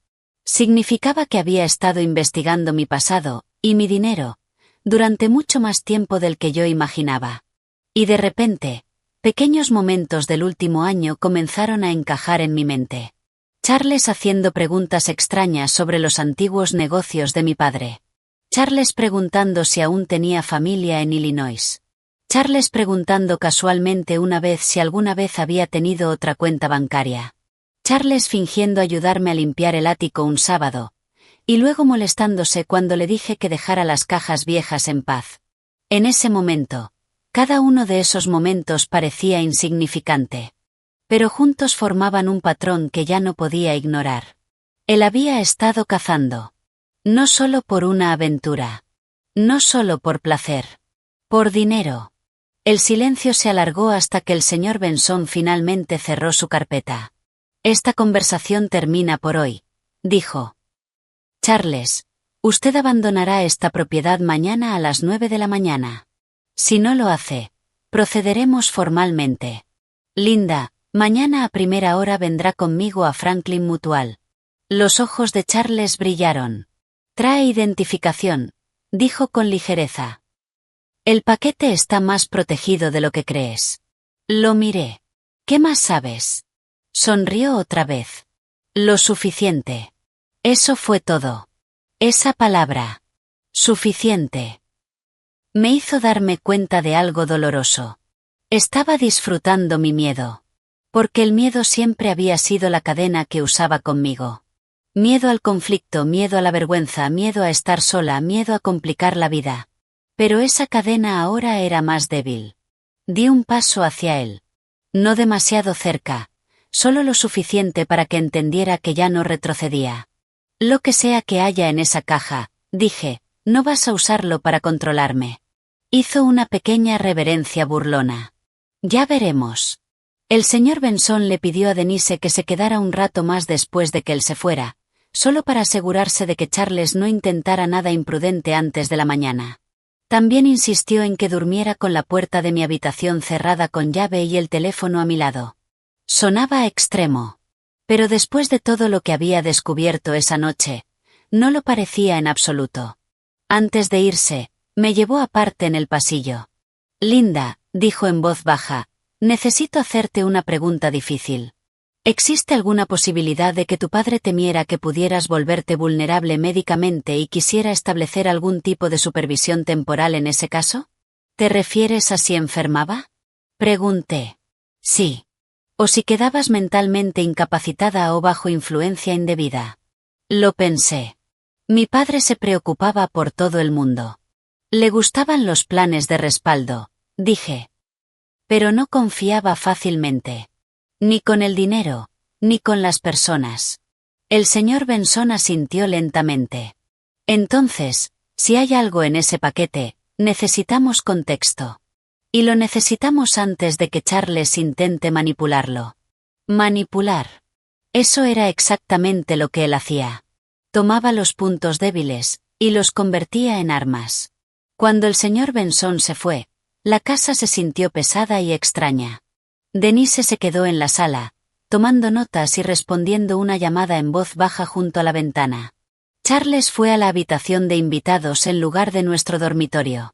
Significaba que había estado investigando mi pasado, y mi dinero, durante mucho más tiempo del que yo imaginaba. Y de repente, pequeños momentos del último año comenzaron a encajar en mi mente. Charles haciendo preguntas extrañas sobre los antiguos negocios de mi padre. Charles preguntando si aún tenía familia en Illinois. Charles preguntando casualmente una vez si alguna vez había tenido otra cuenta bancaria. Charles fingiendo ayudarme a limpiar el ático un sábado, y luego molestándose cuando le dije que dejara las cajas viejas en paz. En ese momento, cada uno de esos momentos parecía insignificante. Pero juntos formaban un patrón que ya no podía ignorar. Él había estado cazando. No solo por una aventura. No solo por placer. Por dinero. El silencio se alargó hasta que el señor Benson finalmente cerró su carpeta. Esta conversación termina por hoy, dijo. Charles, usted abandonará esta propiedad mañana a las 9 de la mañana. Si no lo hace, procederemos formalmente. Linda, mañana a primera hora vendrá conmigo a Franklin Mutual. Los ojos de Charles brillaron. Trae identificación, dijo con ligereza. El paquete está más protegido de lo que crees. Lo miré. ¿Qué más sabes? Sonrió otra vez. Lo suficiente. Eso fue todo. Esa palabra. Suficiente. Me hizo darme cuenta de algo doloroso. Estaba disfrutando mi miedo. Porque el miedo siempre había sido la cadena que usaba conmigo. Miedo al conflicto, miedo a la vergüenza, miedo a estar sola, miedo a complicar la vida. Pero esa cadena ahora era más débil. Di un paso hacia él. No demasiado cerca, solo lo suficiente para que entendiera que ya no retrocedía. Lo que sea que haya en esa caja, dije, no vas a usarlo para controlarme. Hizo una pequeña reverencia burlona. Ya veremos. El señor Benson le pidió a Denise que se quedara un rato más después de que él se fuera, solo para asegurarse de que Charles no intentara nada imprudente antes de la mañana. También insistió en que durmiera con la puerta de mi habitación cerrada con llave y el teléfono a mi lado. Sonaba extremo. Pero después de todo lo que había descubierto esa noche, No lo parecía en absoluto. Antes de irse, me llevó aparte en el pasillo. Linda, dijo en voz baja, necesito hacerte una pregunta difícil. ¿Existe alguna posibilidad de que tu padre temiera que pudieras volverte vulnerable médicamente y quisiera establecer algún tipo de supervisión temporal en ese caso? ¿Te refieres a si enfermaba? Pregunté. Sí. ¿O si quedabas mentalmente incapacitada o bajo influencia indebida? Lo pensé. Mi padre se preocupaba por todo el mundo. Le gustaban los planes de respaldo, dije. Pero no confiaba fácilmente. Ni con el dinero, ni con las personas. El señor Benson asintió lentamente. Entonces, si hay algo en ese paquete, necesitamos contexto. Y lo necesitamos antes de que Charles intente manipularlo. Manipular. Eso era exactamente lo que él hacía. Tomaba los puntos débiles, y los convertía en armas. Cuando el señor Benson se fue, la casa se sintió pesada y extraña. Denise se quedó en la sala, tomando notas y respondiendo una llamada en voz baja junto a la ventana. Charles fue a la habitación de invitados en lugar de nuestro dormitorio.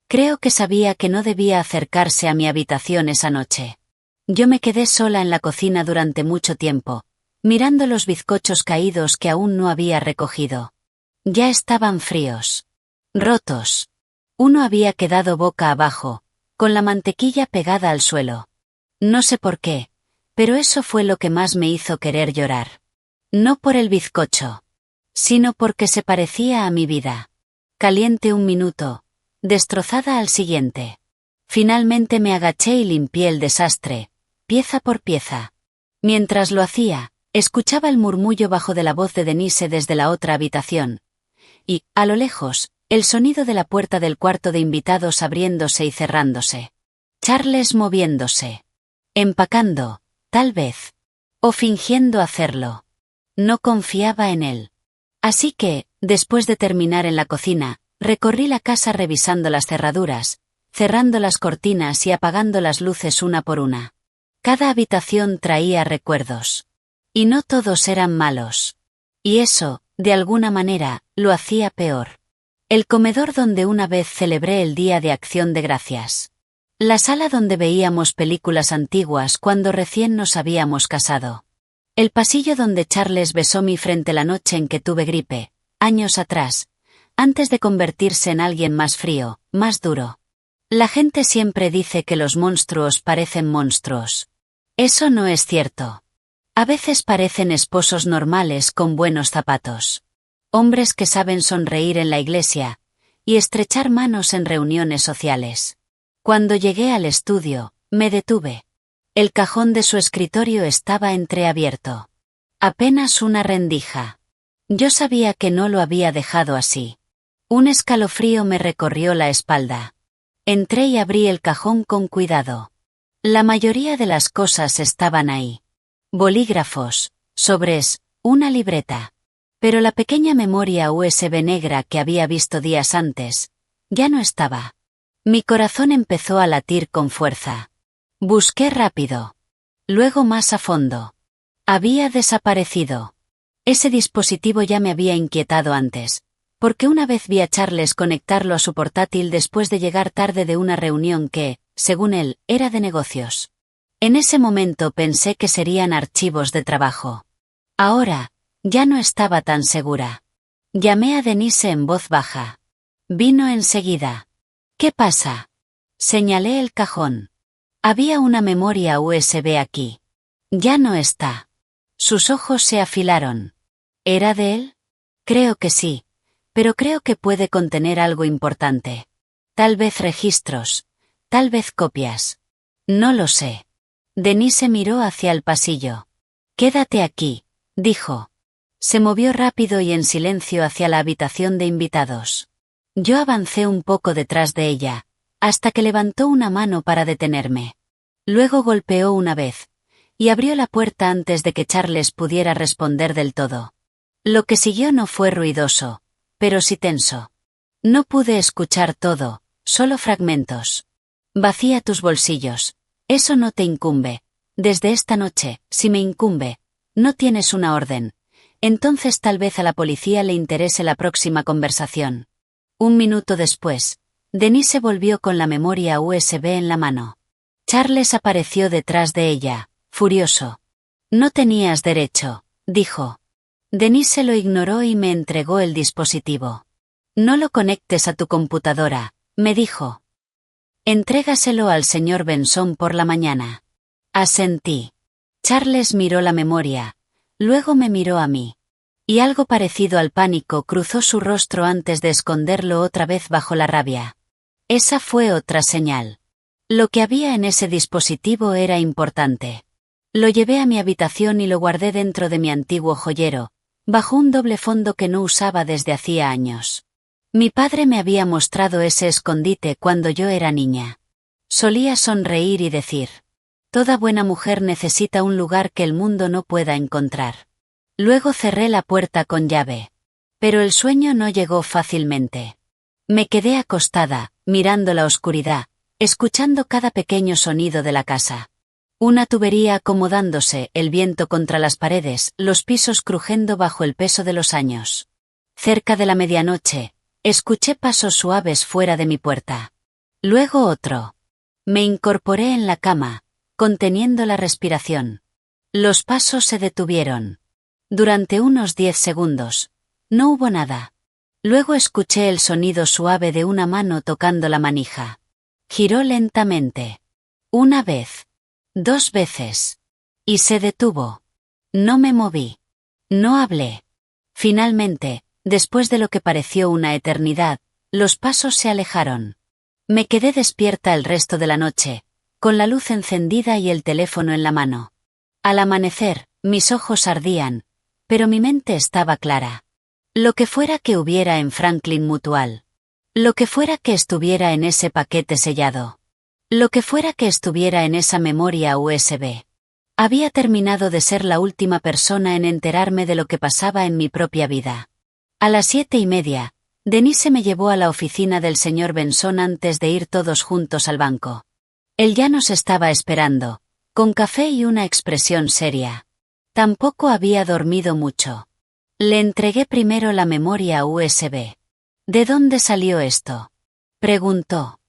Creo que sabía que no debía acercarse a mi habitación esa noche. Yo me quedé sola en la cocina durante mucho tiempo, mirando los bizcochos caídos que aún no había recogido. Ya estaban fríos. Rotos. Uno había quedado boca abajo, con la mantequilla pegada al suelo. No sé por qué, pero eso fue lo que más me hizo querer llorar. No por el bizcocho, sino porque se parecía a mi vida. Caliente un minuto, destrozada al siguiente. Finalmente me agaché y limpié el desastre, pieza por pieza. Mientras lo hacía, escuchaba el murmullo bajo de la voz de Denise desde la otra habitación. Y, a lo lejos, el sonido de la puerta del cuarto de invitados abriéndose y cerrándose. Charles moviéndose. Empacando, tal vez. O fingiendo hacerlo. No confiaba en él. Así que, después de terminar en la cocina, recorrí la casa revisando las cerraduras, cerrando las cortinas y apagando las luces una por una. Cada habitación traía recuerdos. Y no todos eran malos. Y eso, de alguna manera, lo hacía peor. El comedor donde una vez celebré el Día de Acción de Gracias. La sala donde veíamos películas antiguas cuando recién nos habíamos casado. El pasillo donde Charles besó mi frente la noche en que tuve gripe, años atrás, antes de convertirse en alguien más frío, más duro. La gente siempre dice que los monstruos parecen monstruos. Eso no es cierto. A veces parecen esposos normales con buenos zapatos. Hombres que saben sonreír en la iglesia y estrechar manos en reuniones sociales. Cuando llegué al estudio, me detuve. El cajón de su escritorio estaba entreabierto. Apenas una rendija. Yo sabía que no lo había dejado así. Un escalofrío me recorrió la espalda. Entré y abrí el cajón con cuidado. La mayoría de las cosas estaban ahí. Bolígrafos, sobres, una libreta. Pero la pequeña memoria USB negra que había visto días antes, ya no estaba. Mi corazón empezó a latir con fuerza. Busqué rápido. Luego más a fondo. Había desaparecido. Ese dispositivo ya me había inquietado antes, porque una vez vi a Charles conectarlo a su portátil después de llegar tarde de una reunión que, según él, era de negocios. En ese momento pensé que serían archivos de trabajo. Ahora, ya no estaba tan segura. Llamé a Denise en voz baja. Vino enseguida. ¿Qué pasa? Señalé el cajón. Había una memoria USB aquí. Ya no está. Sus ojos se afilaron. ¿Era de él? Creo que sí, pero creo que puede contener algo importante. Tal vez registros, tal vez copias. No lo sé. Denise miró hacia el pasillo. Quédate aquí, dijo. Se movió rápido y en silencio hacia la habitación de invitados. Yo avancé un poco detrás de ella, hasta que levantó una mano para detenerme. Luego golpeó una vez, y abrió la puerta antes de que Charles pudiera responder del todo. Lo que siguió no fue ruidoso, pero sí tenso. No pude escuchar todo, solo fragmentos. Vacía tus bolsillos. Eso no te incumbe. Desde esta noche, si me incumbe, no tienes una orden. Entonces tal vez a la policía le interese la próxima conversación. Un minuto después, Denise volvió con la memoria USB en la mano. Charles apareció detrás de ella, furioso. No tenías derecho, dijo. Denise lo ignoró y me entregó el dispositivo. No lo conectes a tu computadora, me dijo. Entrégaselo al señor Benson por la mañana. Asentí. Charles miró la memoria, luego me miró a mí. Y algo parecido al pánico cruzó su rostro antes de esconderlo otra vez bajo la rabia. Esa fue otra señal. Lo que había en ese dispositivo era importante. Lo llevé a mi habitación y lo guardé dentro de mi antiguo joyero, bajo un doble fondo que no usaba desde hacía años. Mi padre me había mostrado ese escondite cuando yo era niña. Solía sonreír y decir: toda buena mujer necesita un lugar que el mundo no pueda encontrar. Luego cerré la puerta con llave. Pero el sueño no llegó fácilmente. Me quedé acostada, mirando la oscuridad, escuchando cada pequeño sonido de la casa. Una tubería acomodándose, el viento contra las paredes, los pisos crujiendo bajo el peso de los años. Cerca de la medianoche, escuché pasos suaves fuera de mi puerta. Luego otro. Me incorporé en la cama, conteniendo la respiración. Los pasos se detuvieron. Durante unos 10 segundos. No hubo nada. Luego escuché el sonido suave de una mano tocando la manija. Giró lentamente. Una vez. 2 veces. Y se detuvo. No me moví. No hablé. Finalmente, después de lo que pareció una eternidad, los pasos se alejaron. Me quedé despierta el resto de la noche, con la luz encendida y el teléfono en la mano. Al amanecer, mis ojos ardían, pero mi mente estaba clara. Lo que fuera que hubiera en Franklin Mutual. Lo que fuera que estuviera en ese paquete sellado. Lo que fuera que estuviera en esa memoria USB. Había terminado de ser la última persona en enterarme de lo que pasaba en mi propia vida. A las 7:30, Denise me llevó a la oficina del señor Benson antes de ir todos juntos al banco. Él ya nos estaba esperando, con café y una expresión seria. Tampoco había dormido mucho. Le entregué primero la memoria USB. ¿De dónde salió esto?, preguntó.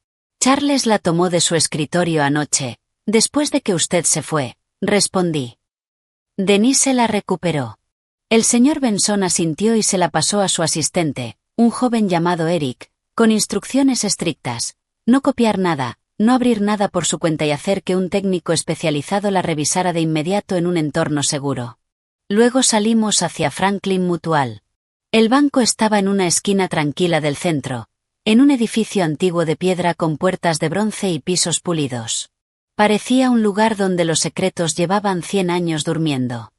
Charles la tomó de su escritorio anoche, después de que usted se fue, respondí. Denise la recuperó. El señor Benson asintió y se la pasó a su asistente, un joven llamado Eric, con instrucciones estrictas: no copiar nada, no abrir nada por su cuenta y hacer que un técnico especializado la revisara de inmediato en un entorno seguro. Luego salimos hacia Franklin Mutual. El banco estaba en una esquina tranquila del centro, en un edificio antiguo de piedra con puertas de bronce y pisos pulidos. Parecía un lugar donde los secretos llevaban 100 años durmiendo.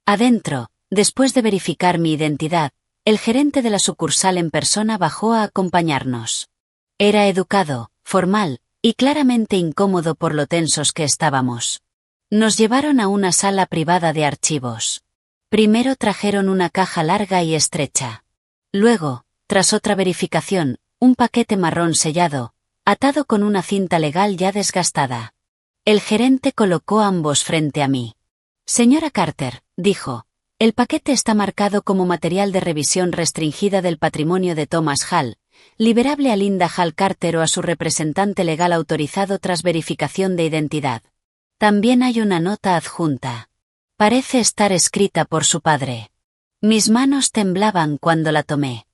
Adentro, después de verificar mi identidad, el gerente de la sucursal en persona bajó a acompañarnos. Era educado, formal, y claramente incómodo por lo tensos que estábamos. Nos llevaron a una sala privada de archivos. Primero trajeron una caja larga y estrecha. Luego, tras otra verificación, un paquete marrón sellado, atado con una cinta legal ya desgastada. El gerente colocó ambos frente a mí. Señora Carter, dijo, el paquete está marcado como material de revisión restringida del patrimonio de Thomas Hall, liberable a Linda Hall Carter o a su representante legal autorizado tras verificación de identidad. También hay una nota adjunta. Parece estar escrita por su padre. Mis manos temblaban cuando la tomé.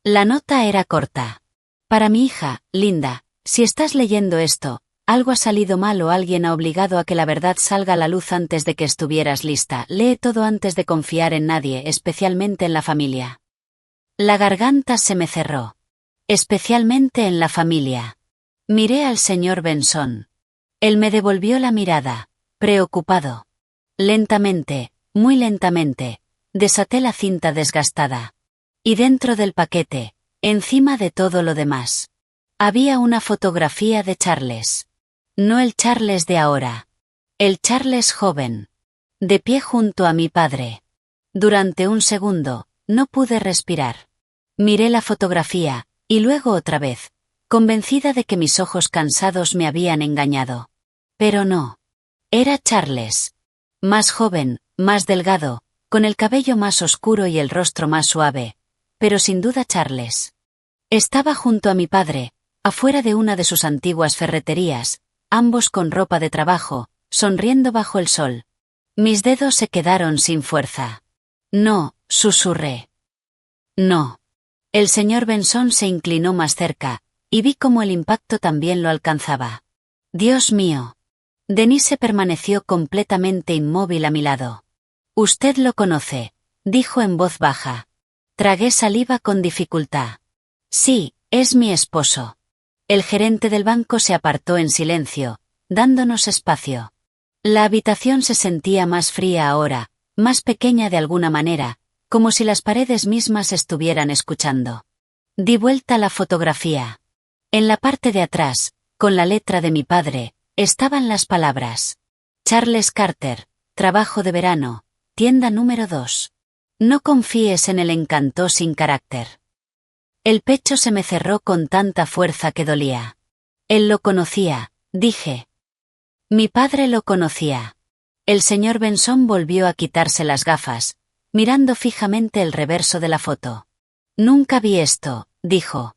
La nota era corta. Para mi hija, Linda, si estás leyendo esto, algo ha salido mal o alguien ha obligado a que la verdad salga a la luz antes de que estuvieras lista. Lee todo antes de confiar en nadie, especialmente en la familia. La garganta se me cerró. Especialmente en la familia. Miré al señor Benson. Él me devolvió la mirada, preocupado. Lentamente, muy lentamente, desaté la cinta desgastada. Y dentro del paquete, encima de todo lo demás, había una fotografía de Charles. No el Charles de ahora. El Charles joven. De pie junto a mi padre. Durante un segundo, no pude respirar. Miré la fotografía, y luego otra vez, convencida de que mis ojos cansados me habían engañado. Pero no. Era Charles. Más joven, más delgado, con el cabello más oscuro y el rostro más suave, pero sin duda Charles. Estaba junto a mi padre, afuera de una de sus antiguas ferreterías, ambos con ropa de trabajo, sonriendo bajo el sol. Mis dedos se quedaron sin fuerza. No, susurré. No. El señor Benson se inclinó más cerca, y vi cómo el impacto también lo alcanzaba. Dios mío. Denise permaneció completamente inmóvil a mi lado. Usted lo conoce, dijo en voz baja. Tragué saliva con dificultad. Sí, es mi esposo. El gerente del banco se apartó en silencio, dándonos espacio. La habitación se sentía más fría ahora, más pequeña de alguna manera, como si las paredes mismas estuvieran escuchando. Di vuelta a la fotografía. En la parte de atrás, con la letra de mi padre, estaban las palabras. Charles Carter, trabajo de verano, tienda número 2. No confíes en el encanto sin carácter. El pecho se me cerró con tanta fuerza que dolía. Él lo conocía, dije. Mi padre lo conocía. El señor Benson volvió a quitarse las gafas, mirando fijamente el reverso de la foto. Nunca vi esto, dijo.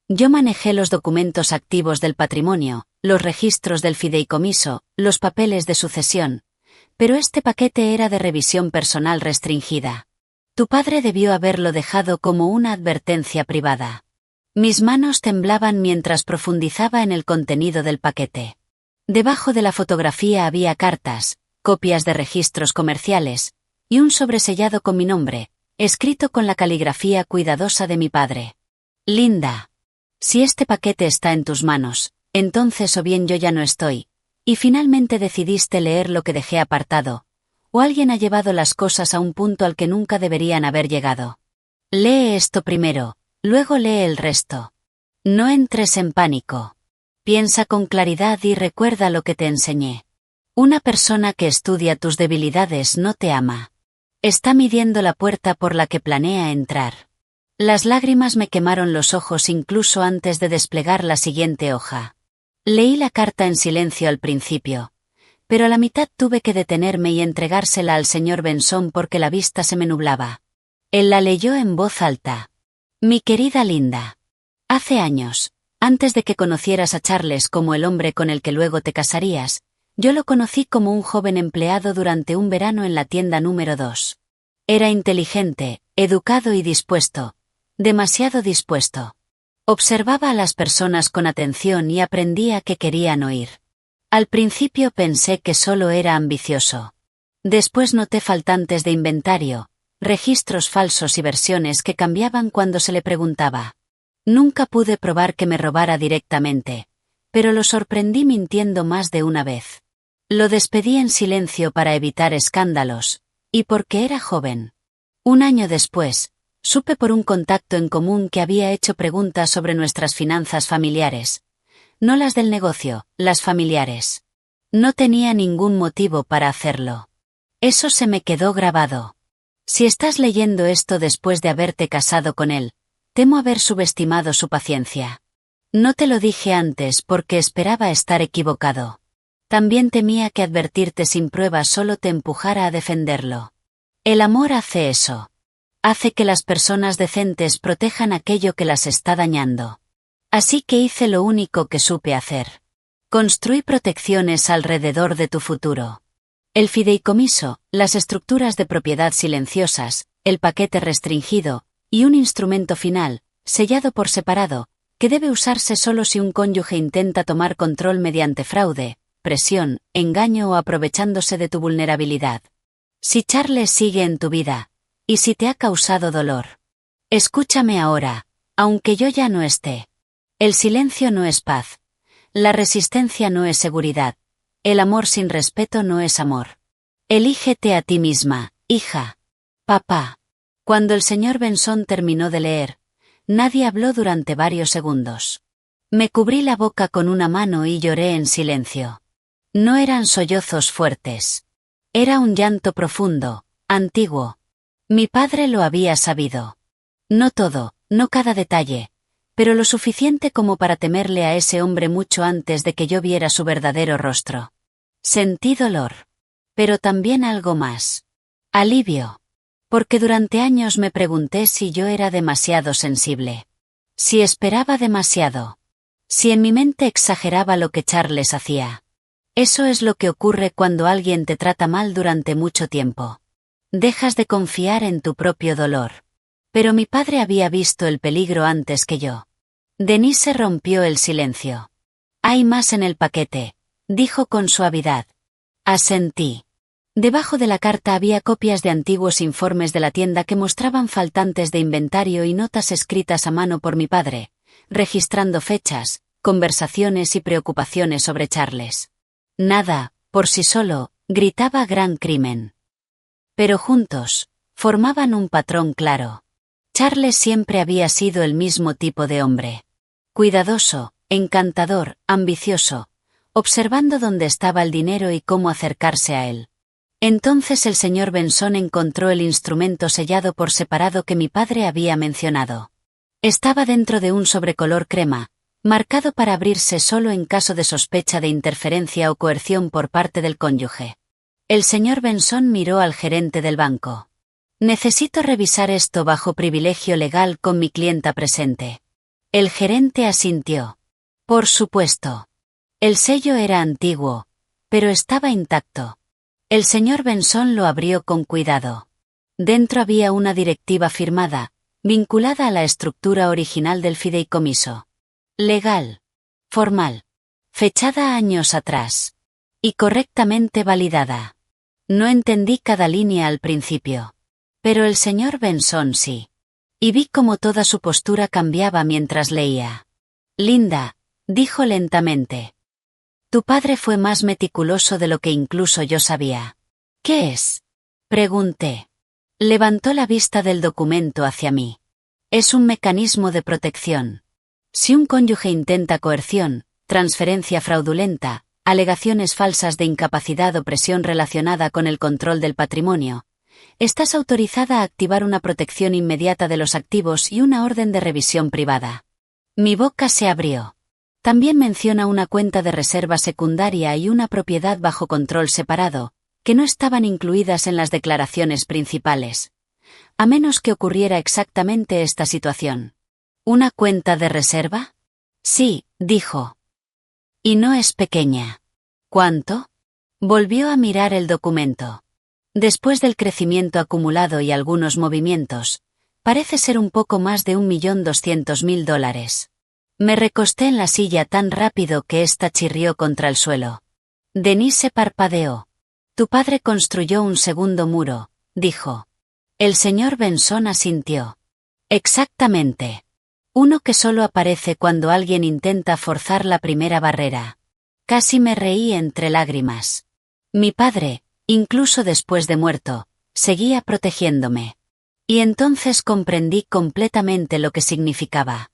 Yo manejé los documentos activos del patrimonio, los registros del fideicomiso, los papeles de sucesión, pero este paquete era de revisión personal restringida. Tu padre debió haberlo dejado como una advertencia privada. Mis manos temblaban mientras profundizaba en el contenido del paquete. Debajo de la fotografía había cartas, copias de registros comerciales, y un sobresellado con mi nombre, escrito con la caligrafía cuidadosa de mi padre. Linda. Si este paquete está en tus manos, entonces o bien yo ya no estoy, y finalmente decidiste leer lo que dejé apartado, o alguien ha llevado las cosas a un punto al que nunca deberían haber llegado. Lee esto primero, luego lee el resto. No entres en pánico. Piensa con claridad y recuerda lo que te enseñé. Una persona que estudia tus debilidades no te ama. Está midiendo la puerta por la que planea entrar. Las lágrimas me quemaron los ojos incluso antes de desplegar la siguiente hoja. Leí la carta en silencio al principio, pero a la mitad tuve que detenerme y entregársela al señor Benson porque la vista se me nublaba. Él la leyó en voz alta. Mi querida Linda. Hace años, antes de que conocieras a Charles como el hombre con el que luego te casarías, yo lo conocí como un joven empleado durante un verano en la tienda número 2. Era inteligente, educado y dispuesto. Demasiado dispuesto. Observaba a las personas con atención y aprendía qué querían oír. Al principio pensé que solo era ambicioso. Después noté faltantes de inventario, registros falsos y versiones que cambiaban cuando se le preguntaba. Nunca pude probar que me robara directamente, pero lo sorprendí mintiendo más de una vez. Lo despedí en silencio para evitar escándalos, y porque era joven. Un año después, supe por un contacto en común que había hecho preguntas sobre nuestras finanzas familiares. No las del negocio, las familiares. No tenía ningún motivo para hacerlo. Eso se me quedó grabado. Si estás leyendo esto después de haberte casado con él, temo haber subestimado su paciencia. No te lo dije antes porque esperaba estar equivocado. También temía que advertirte sin pruebas solo te empujara a defenderlo. El amor hace eso. Hace que las personas decentes protejan aquello que las está dañando. Así que hice lo único que supe hacer. Construí protecciones alrededor de tu futuro. El fideicomiso, las estructuras de propiedad silenciosas, el paquete restringido, y un instrumento final, sellado por separado, que debe usarse solo si un cónyuge intenta tomar control mediante fraude, presión, engaño o aprovechándose de tu vulnerabilidad. Si Charles sigue en tu vida, y si te ha causado dolor. Escúchame ahora, aunque yo ya no esté. El silencio no es paz. La resistencia no es seguridad. El amor sin respeto no es amor. Elígete a ti misma, hija. Papá. Cuando el señor Benson terminó de leer, nadie habló durante varios segundos. Me cubrí la boca con una mano y lloré en silencio. No eran sollozos fuertes. Era un llanto profundo, antiguo. Mi padre lo había sabido. No todo, no cada detalle, pero lo suficiente como para temerle a ese hombre mucho antes de que yo viera su verdadero rostro. Sentí dolor. Pero también algo más. Alivio. Porque durante años me pregunté si yo era demasiado sensible. Si esperaba demasiado. Si en mi mente exageraba lo que Charles hacía. Eso es lo que ocurre cuando alguien te trata mal durante mucho tiempo. Dejas de confiar en tu propio dolor. Pero mi padre había visto el peligro antes que yo. Denise rompió el silencio. Hay más en el paquete, dijo con suavidad. Asentí. Debajo de la carta había copias de antiguos informes de la tienda que mostraban faltantes de inventario y notas escritas a mano por mi padre, registrando fechas, conversaciones y preocupaciones sobre Charles. Nada, por sí solo, gritaba gran crimen. Pero juntos, formaban un patrón claro. Charles siempre había sido el mismo tipo de hombre. Cuidadoso, encantador, ambicioso, observando dónde estaba el dinero y cómo acercarse a él. Entonces el señor Benson encontró el instrumento sellado por separado que mi padre había mencionado. Estaba dentro de un sobrecolor crema, marcado para abrirse solo en caso de sospecha de interferencia o coerción por parte del cónyuge. El señor Benson miró al gerente del banco. Necesito revisar esto bajo privilegio legal con mi clienta presente. El gerente asintió. Por supuesto. El sello era antiguo, pero estaba intacto. El señor Benson lo abrió con cuidado. Dentro había una directiva firmada, vinculada a la estructura original del fideicomiso. Legal. Formal. Fechada años atrás. Y correctamente validada. No entendí cada línea al principio. Pero el señor Benson sí. Y vi cómo toda su postura cambiaba mientras leía. Linda, dijo lentamente. Tu padre fue más meticuloso de lo que incluso yo sabía. ¿Qué es? Pregunté. Levantó la vista del documento hacia mí. Es un mecanismo de protección. Si un cónyuge intenta coerción, transferencia fraudulenta, alegaciones falsas de incapacidad o presión relacionada con el control del patrimonio, estás autorizada a activar una protección inmediata de los activos y una orden de revisión privada. Mi boca se abrió. También menciona una cuenta de reserva secundaria y una propiedad bajo control separado, que no estaban incluidas en las declaraciones principales. A menos que ocurriera exactamente esta situación. ¿Una cuenta de reserva? Sí, dijo. Y no es pequeña. ¿Cuánto? Volvió a mirar el documento. Después del crecimiento acumulado y algunos movimientos, parece ser un poco más de $1.200.000. Me recosté en la silla tan rápido que ésta chirrió contra el suelo. Denise parpadeó. Tu padre construyó un segundo muro, dijo. El señor Benson asintió. Exactamente. Uno que solo aparece cuando alguien intenta forzar la primera barrera. Casi me reí entre lágrimas. Mi padre, incluso después de muerto, seguía protegiéndome. Y entonces comprendí completamente lo que significaba.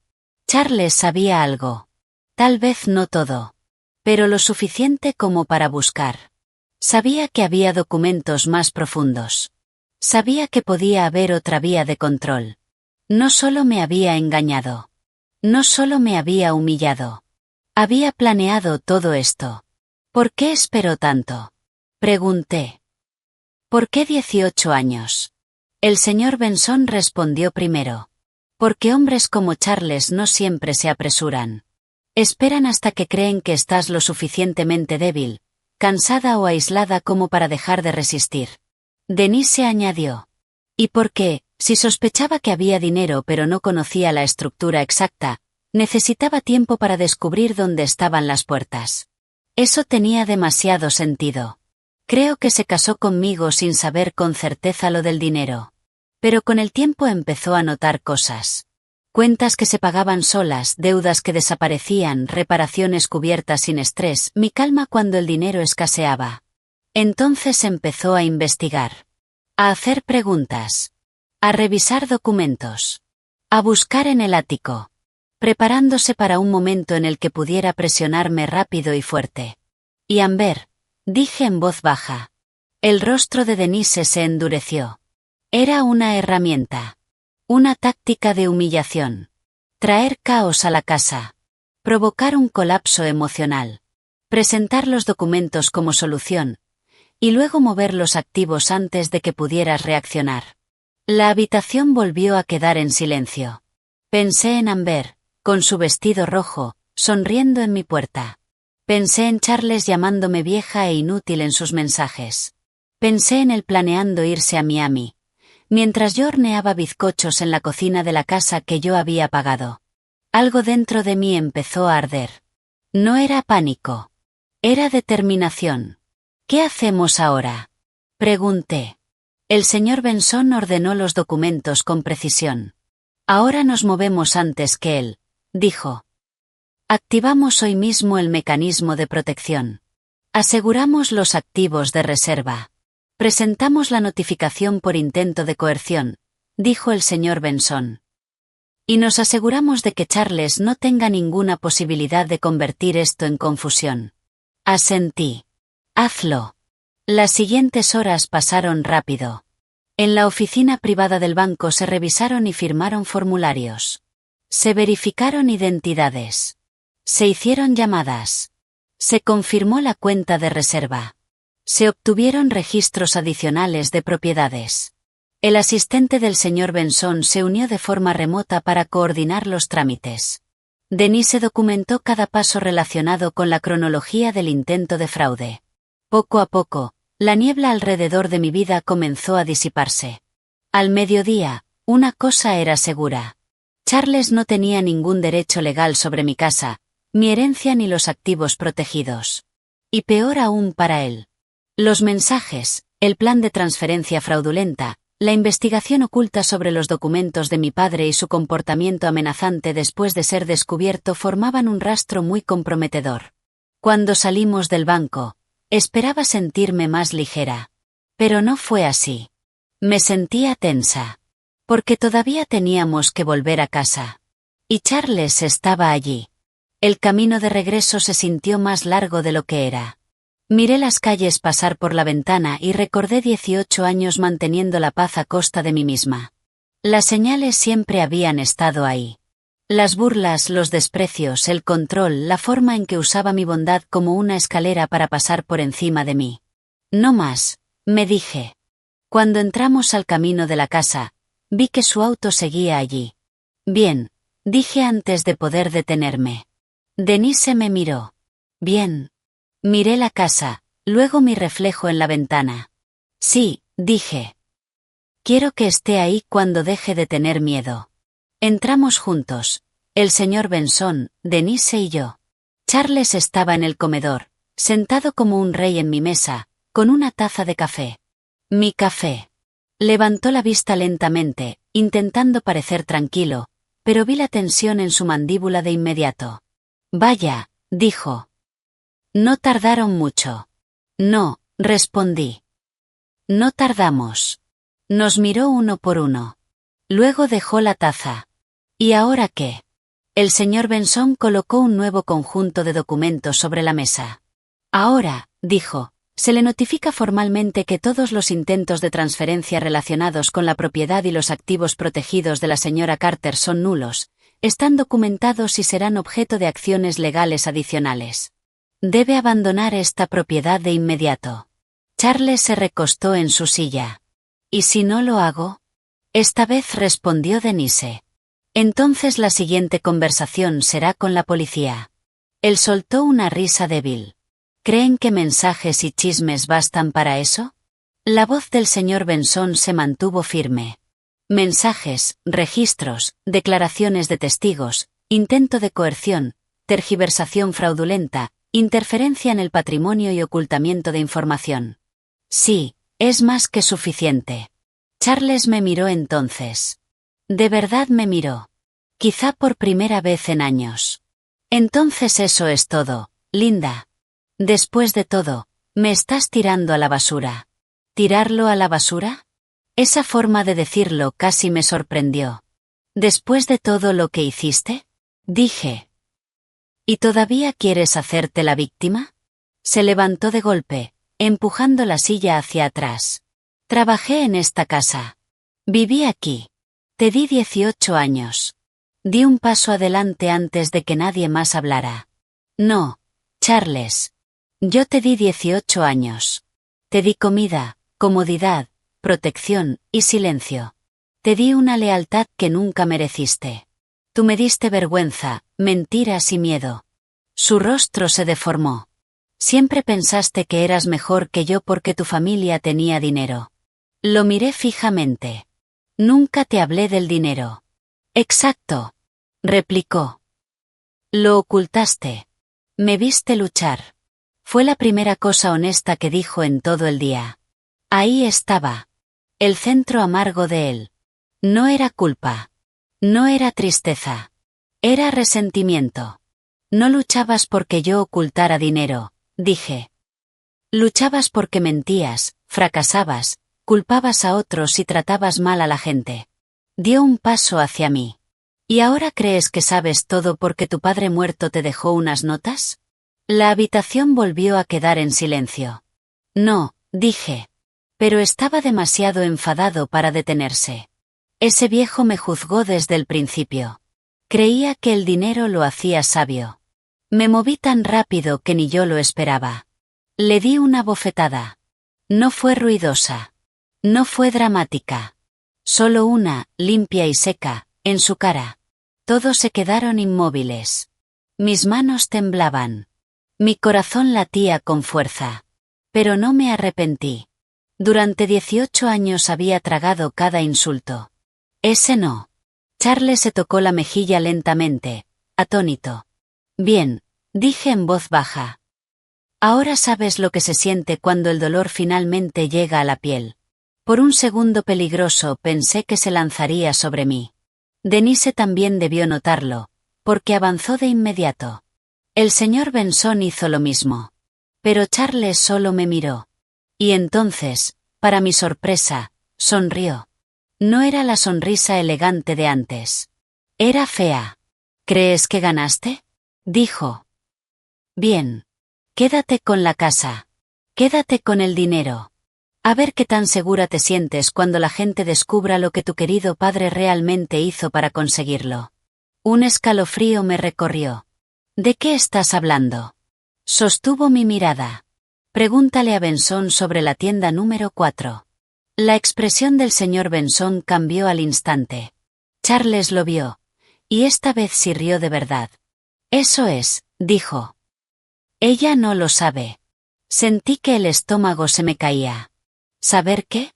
Charles sabía algo. Tal vez no todo. Pero lo suficiente como para buscar. Sabía que había documentos más profundos. Sabía que podía haber otra vía de control. No solo me había engañado. No solo me había humillado. Había planeado todo esto. ¿Por qué esperó tanto? Pregunté. ¿Por qué 18 años? El señor Benson respondió primero. Porque hombres como Charles no siempre se apresuran. Esperan hasta que creen que estás lo suficientemente débil, cansada o aislada como para dejar de resistir. Denise añadió. Y porque, si sospechaba que había dinero pero no conocía la estructura exacta, necesitaba tiempo para descubrir dónde estaban las puertas. Eso tenía demasiado sentido. Creo que se casó conmigo sin saber con certeza lo del dinero. Pero con el tiempo empezó a notar cosas. Cuentas que se pagaban solas, deudas que desaparecían, reparaciones cubiertas sin estrés, mi calma cuando el dinero escaseaba. Entonces empezó a investigar. A hacer preguntas. A revisar documentos. A buscar en el ático. Preparándose para un momento en el que pudiera presionarme rápido y fuerte. Y Amber, dije en voz baja. El rostro de Denise se endureció. Era una herramienta. Una táctica de humillación. Traer caos a la casa. Provocar un colapso emocional. Presentar los documentos como solución. y luego mover los activos antes de que pudieras reaccionar. La habitación volvió a quedar en silencio. Pensé en Amber, con su vestido rojo, sonriendo en mi puerta. Pensé en Charles llamándome vieja e inútil en sus mensajes. Pensé en él planeando irse a Miami, mientras yo horneaba bizcochos en la cocina de la casa que yo había pagado. Algo dentro de mí empezó a arder. No era pánico. Era determinación. ¿Qué hacemos ahora?, pregunté. El señor Benson ordenó los documentos con precisión. Ahora nos movemos antes que él, dijo. Activamos hoy mismo el mecanismo de protección. Aseguramos los activos de reserva. Presentamos la notificación por intento de coerción, dijo el señor Benson. Y nos aseguramos de que Charles no tenga ninguna posibilidad de convertir esto en confusión. Asentí. Hazlo. Las siguientes horas pasaron rápido. En la oficina privada del banco se revisaron y firmaron formularios. Se verificaron identidades. Se hicieron llamadas. Se confirmó la cuenta de reserva. Se obtuvieron registros adicionales de propiedades. El asistente del señor Benson se unió de forma remota para coordinar los trámites. Denise documentó cada paso relacionado con la cronología del intento de fraude. Poco a poco, la niebla alrededor de mi vida comenzó a disiparse. Al mediodía, una cosa era segura. Charles no tenía ningún derecho legal sobre mi casa, mi herencia ni los activos protegidos. Y peor aún para él. Los mensajes, el plan de transferencia fraudulenta, la investigación oculta sobre los documentos de mi padre y su comportamiento amenazante después de ser descubierto formaban un rastro muy comprometedor. Cuando salimos del banco, esperaba sentirme más ligera. Pero no fue así. Me sentía tensa. Porque todavía teníamos que volver a casa. Y Charles estaba allí. El camino de regreso se sintió más largo de lo que era. Miré las calles pasar por la ventana y recordé 18 años manteniendo la paz a costa de mí misma. Las señales siempre habían estado ahí. Las burlas, los desprecios, el control, la forma en que usaba mi bondad como una escalera para pasar por encima de mí. No más, me dije. Cuando entramos al camino de la casa, vi que su auto seguía allí. Bien, dije antes de poder detenerme. Denise me miró. Bien. Miré la casa, luego mi reflejo en la ventana. Sí, dije. Quiero que esté ahí cuando deje de tener miedo. Entramos juntos, el señor Benson, Denise y yo. Charles estaba en el comedor, sentado como un rey en mi mesa, con una taza de café. Mi café. Levantó la vista lentamente, intentando parecer tranquilo, pero vi la tensión en su mandíbula de inmediato. Vaya, dijo. No tardaron mucho. No, respondí. No tardamos. Nos miró uno por uno. Luego dejó la taza. ¿Y ahora qué? El señor Benson colocó un nuevo conjunto de documentos sobre la mesa. Ahora, dijo, se le notifica formalmente que todos los intentos de transferencia relacionados con la propiedad y los activos protegidos de la señora Carter son nulos, están documentados y serán objeto de acciones legales adicionales. Debe abandonar esta propiedad de inmediato. Charles se recostó en su silla. ¿Y si no lo hago? Esta vez respondió Denise. Entonces la siguiente conversación será con la policía. Él soltó una risa débil. ¿Creen que mensajes y chismes bastan para eso? La voz del señor Benson se mantuvo firme. Mensajes, registros, declaraciones de testigos, intento de coerción, tergiversación fraudulenta, interferencia en el patrimonio y ocultamiento de información. Sí, es más que suficiente. Charles me miró entonces. De verdad me miró. Quizá por primera vez en años. Entonces eso es todo, Linda. Después de todo, me estás tirando a la basura. ¿Tirarlo a la basura? Esa forma de decirlo casi me sorprendió. ¿Después de todo lo que hiciste? Dije. ¿Y todavía quieres hacerte la víctima? Se levantó de golpe, empujando la silla hacia atrás. Trabajé en esta casa. Viví aquí. Te di 18 años. Di un paso adelante antes de que nadie más hablara. No, Charles. Yo te di 18 años. Te di comida, comodidad, protección y silencio. Te di una lealtad que nunca mereciste. Tú me diste vergüenza, mentiras y miedo. Su rostro se deformó. Siempre pensaste que eras mejor que yo porque tu familia tenía dinero. Lo miré fijamente. Nunca te hablé del dinero. Exacto, replicó. Lo ocultaste. Me viste luchar. Fue la primera cosa honesta que dijo en todo el día. Ahí estaba. El centro amargo de él. No era culpa. No era tristeza. Era resentimiento. No luchabas porque yo ocultara dinero, dije. Luchabas porque mentías, fracasabas, culpabas a otros y tratabas mal a la gente. Dio un paso hacia mí. ¿Y ahora crees que sabes todo porque tu padre muerto te dejó unas notas? La habitación volvió a quedar en silencio. No, dije. Pero estaba demasiado enfadado para detenerse. Ese viejo me juzgó desde el principio. Creía que el dinero lo hacía sabio. Me moví tan rápido que ni yo lo esperaba. Le di una bofetada. No fue ruidosa. No fue dramática. Solo una, limpia y seca, en su cara. Todos se quedaron inmóviles. Mis manos temblaban. Mi corazón latía con fuerza. Pero no me arrepentí. Durante 18 años había tragado cada insulto. Ese no. Charles se tocó la mejilla lentamente, atónito. Bien, dije en voz baja. Ahora sabes lo que se siente cuando el dolor finalmente llega a la piel. Por un segundo peligroso pensé que se lanzaría sobre mí. Denise también debió notarlo, porque avanzó de inmediato. El señor Benson hizo lo mismo. Pero Charles solo me miró. Y entonces, para mi sorpresa, sonrió. No era la sonrisa elegante de antes. Era fea. ¿Crees que ganaste? Dijo. Bien. Quédate con la casa. Quédate con el dinero. A ver qué tan segura te sientes cuando la gente descubra lo que tu querido padre realmente hizo para conseguirlo. Un escalofrío me recorrió. ¿De qué estás hablando? Sostuvo mi mirada. Pregúntale a Benson sobre la tienda número 4. La expresión del señor Benson cambió al instante. Charles lo vio. Y esta vez sí rió de verdad. Eso es, dijo. Ella no lo sabe. Sentí que el estómago se me caía. ¿Saber qué?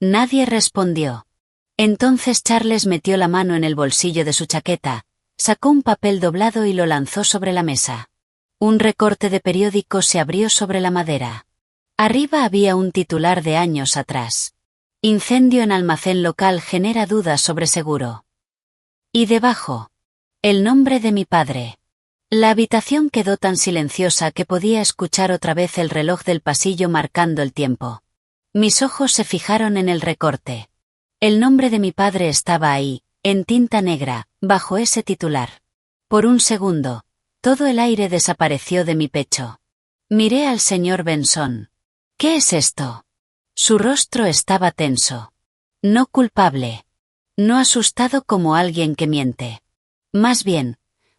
Nadie respondió. Entonces Charles metió la mano en el bolsillo de su chaqueta, sacó un papel doblado y lo lanzó sobre la mesa. Un recorte de periódico se abrió sobre la madera. Arriba había un titular de años atrás. Incendio en almacén local genera dudas sobre seguro. Y debajo, el nombre de mi padre. La habitación quedó tan silenciosa que podía escuchar otra vez el reloj del pasillo marcando el tiempo. Mis ojos se fijaron en el recorte. El nombre de mi padre estaba ahí, en tinta negra, bajo ese titular. Por un segundo, todo el aire desapareció de mi pecho. Miré al señor Benson. ¿Qué es esto? Su rostro estaba tenso. No culpable. No asustado como alguien que miente. Más bien,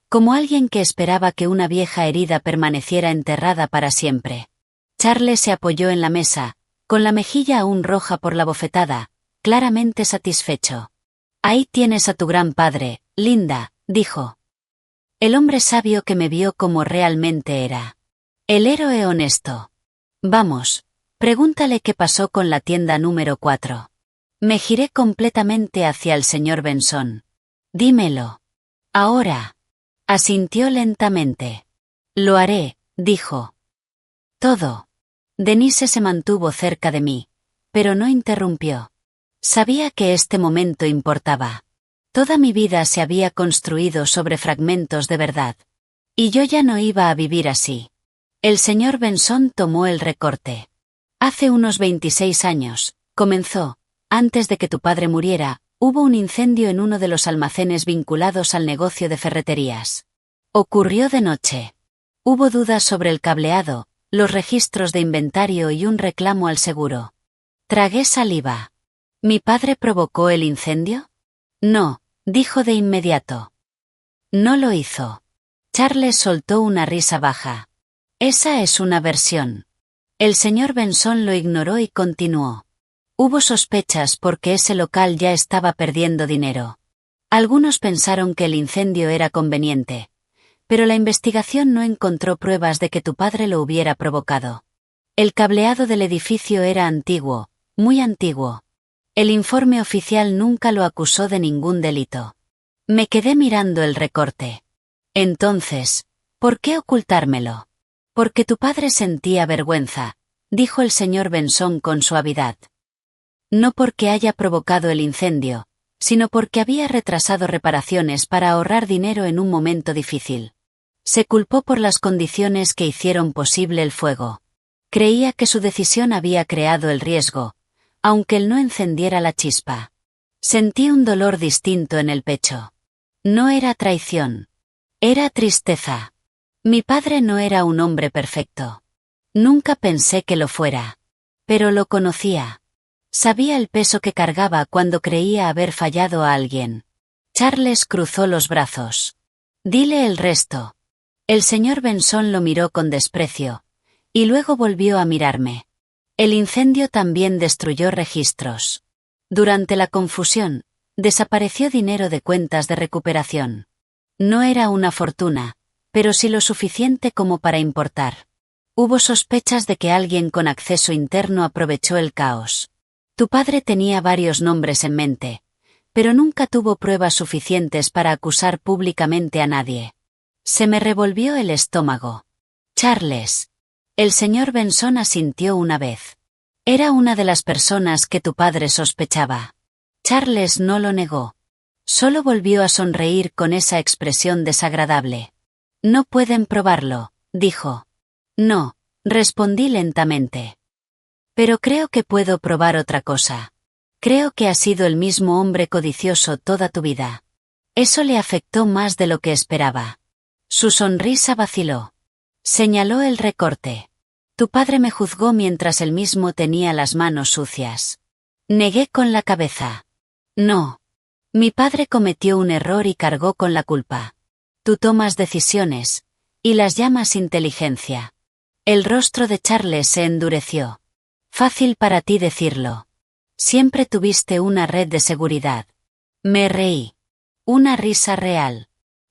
como alguien que esperaba que una vieja herida permaneciera enterrada para siempre. Charles se apoyó en la mesa, con la mejilla aún roja por la bofetada, claramente satisfecho. Ahí tienes a tu gran padre, Linda, dijo. El hombre sabio que me vio como realmente era. El héroe honesto. Vamos, pregúntale qué pasó con la tienda número 4. Me giré completamente hacia el señor Benson. Dímelo. Ahora. Asintió lentamente. Lo haré, dijo. Todo. Denise se mantuvo cerca de mí, pero no interrumpió. Sabía que este momento importaba. Toda mi vida se había construido sobre fragmentos de verdad. Y yo ya no iba a vivir así. El señor Benson tomó el recorte. Hace unos 26 años, comenzó, antes de que tu padre muriera, hubo un incendio en uno de los almacenes vinculados al negocio de ferreterías. Ocurrió de noche. Hubo dudas sobre el cableado, los registros de inventario y un reclamo al seguro. Tragué saliva. ¿Mi padre provocó el incendio? No, dijo de inmediato. No lo hizo. Charles soltó una risa baja. Esa es una versión. El señor Benson lo ignoró y continuó. Hubo sospechas porque ese local ya estaba perdiendo dinero. Algunos pensaron que el incendio era conveniente, pero la investigación no encontró pruebas de que tu padre lo hubiera provocado. El cableado del edificio era antiguo, muy antiguo. El informe oficial nunca lo acusó de ningún delito. Me quedé mirando el recorte. Entonces, ¿por qué ocultármelo? Porque tu padre sentía vergüenza, dijo el señor Benson con suavidad. No porque haya provocado el incendio, sino porque había retrasado reparaciones para ahorrar dinero en un momento difícil. Se culpó por las condiciones que hicieron posible el fuego. Creía que su decisión había creado el riesgo, aunque él no encendiera la chispa. Sentí un dolor distinto en el pecho. No era traición. Era tristeza. Mi padre no era un hombre perfecto. Nunca pensé que lo fuera. Pero lo conocía. Sabía el peso que cargaba cuando creía haber fallado a alguien. Charles cruzó los brazos. Dile el resto. El señor Benson lo miró con desprecio, y luego volvió a mirarme. El incendio también destruyó registros. Durante la confusión, desapareció dinero de cuentas de recuperación. No era una fortuna, pero sí lo suficiente como para importar. Hubo sospechas de que alguien con acceso interno aprovechó el caos. Tu padre tenía varios nombres en mente, pero nunca tuvo pruebas suficientes para acusar públicamente a nadie. Se me revolvió el estómago. Charles. El señor Benson asintió una vez. Era una de las personas que tu padre sospechaba. Charles no lo negó. Solo volvió a sonreír con esa expresión desagradable. No pueden probarlo, dijo. No, respondí lentamente. Pero creo que puedo probar otra cosa. Creo que has sido el mismo hombre codicioso toda tu vida. Eso le afectó más de lo que esperaba. Su sonrisa vaciló. Señaló el recorte. Tu padre me juzgó mientras él mismo tenía las manos sucias. Negué con la cabeza. No. Mi padre cometió un error y cargó con la culpa. Tú tomas decisiones, y las llamas inteligencia. El rostro de Charles se endureció. Fácil para ti decirlo. Siempre tuviste una red de seguridad. Me reí. Una risa real.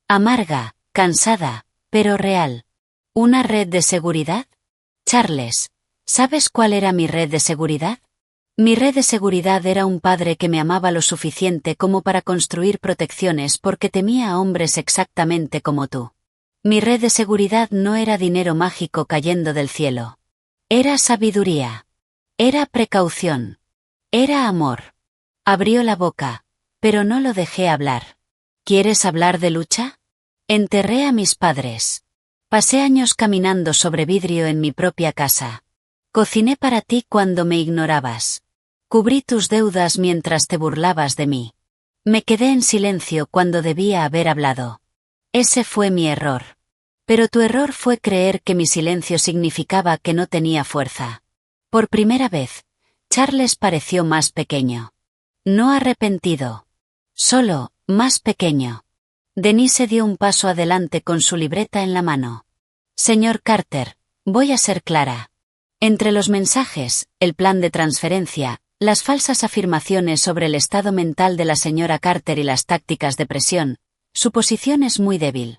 Amarga, cansada, pero real. ¿Una red de seguridad? Charles, ¿sabes cuál era mi red de seguridad? Mi red de seguridad era un padre que me amaba lo suficiente como para construir protecciones porque temía a hombres exactamente como tú. Mi red de seguridad no era dinero mágico cayendo del cielo. Era sabiduría. Era precaución. Era amor. Abrió la boca, pero no lo dejé hablar. ¿Quieres hablar de lucha? Enterré a mis padres. Pasé años caminando sobre vidrio en mi propia casa. Cociné para ti cuando me ignorabas. Cubrí tus deudas mientras te burlabas de mí. Me quedé en silencio cuando debía haber hablado. Ese fue mi error. Pero tu error fue creer que mi silencio significaba que no tenía fuerza. Por primera vez, Charles pareció más pequeño. No arrepentido. Solo, más pequeño. Denise dio un paso adelante con su libreta en la mano. Señor Carter, voy a ser clara. Entre los mensajes, el plan de transferencia, las falsas afirmaciones sobre el estado mental de la señora Carter y las tácticas de presión, su posición es muy débil.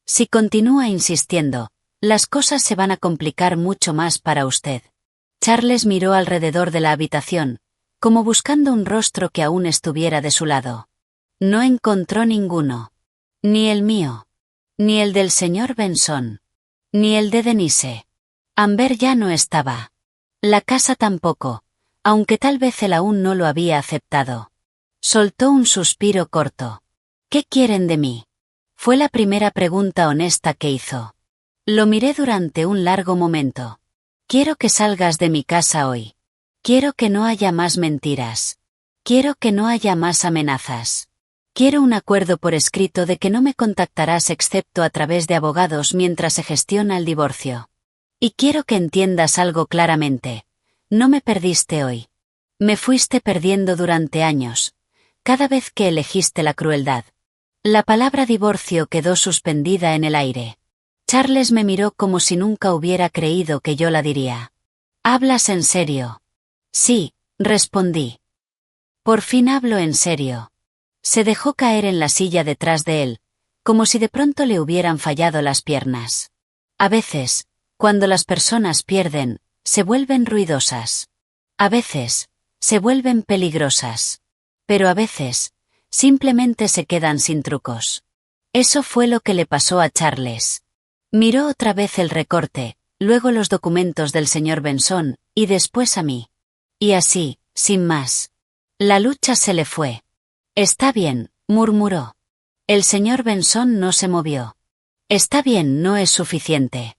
Si continúa insistiendo, las cosas se van a complicar mucho más para usted. Charles miró alrededor de la habitación, como buscando un rostro que aún estuviera de su lado. No encontró ninguno. Ni el mío. Ni el del señor Benson. Ni el de Denise. Amber ya no estaba. La casa tampoco, aunque tal vez él aún no lo había aceptado. Soltó un suspiro corto. ¿Qué quieren de mí? Fue la primera pregunta honesta que hizo. Lo miré durante un largo momento. Quiero que salgas de mi casa hoy. Quiero que no haya más mentiras. Quiero que no haya más amenazas. Quiero un acuerdo por escrito de que no me contactarás excepto a través de abogados mientras se gestiona el divorcio. Y quiero que entiendas algo claramente. No me perdiste hoy. Me fuiste perdiendo durante años, cada vez que elegiste la crueldad. La palabra divorcio quedó suspendida en el aire. Charles me miró como si nunca hubiera creído que yo la diría. ¿Hablas en serio? Sí, respondí. Por fin hablo en serio. Se dejó caer en la silla detrás de él, como si de pronto le hubieran fallado las piernas. A veces, cuando las personas pierden, se vuelven ruidosas. A veces, se vuelven peligrosas. Pero a veces, simplemente se quedan sin trucos. Eso fue lo que le pasó a Charles. Miró otra vez el recorte, luego los documentos del señor Benson, y después a mí. Y así, sin más. La lucha se le fue. Está bien, murmuró. El señor Benson no se movió. Está bien, no es suficiente.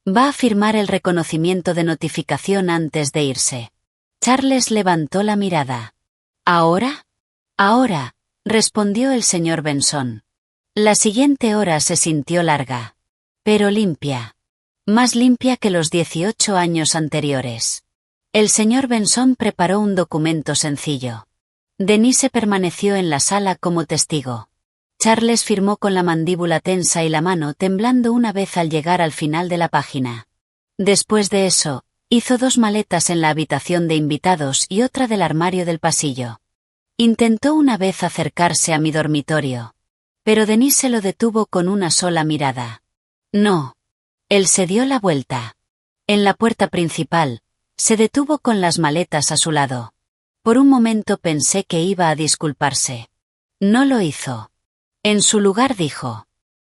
Va a firmar el reconocimiento de notificación antes de irse. Charles levantó la mirada. ¿Ahora? Ahora, respondió el señor Benson. La siguiente hora se sintió larga. Pero limpia. Más limpia que los 18 años anteriores. El señor Benson preparó un documento sencillo. Denise permaneció en la sala como testigo. Charles firmó con la mandíbula tensa y la mano temblando una vez al llegar al final de la página. Después de eso, hizo 2 maletas en la habitación de invitados y otra del armario del pasillo. Intentó una vez acercarse a mi dormitorio. Pero Denise lo detuvo con una sola mirada. No. Él se dio la vuelta. En la puerta principal, se detuvo con las maletas a su lado. Por un momento pensé que iba a disculparse. No lo hizo. En su lugar dijo: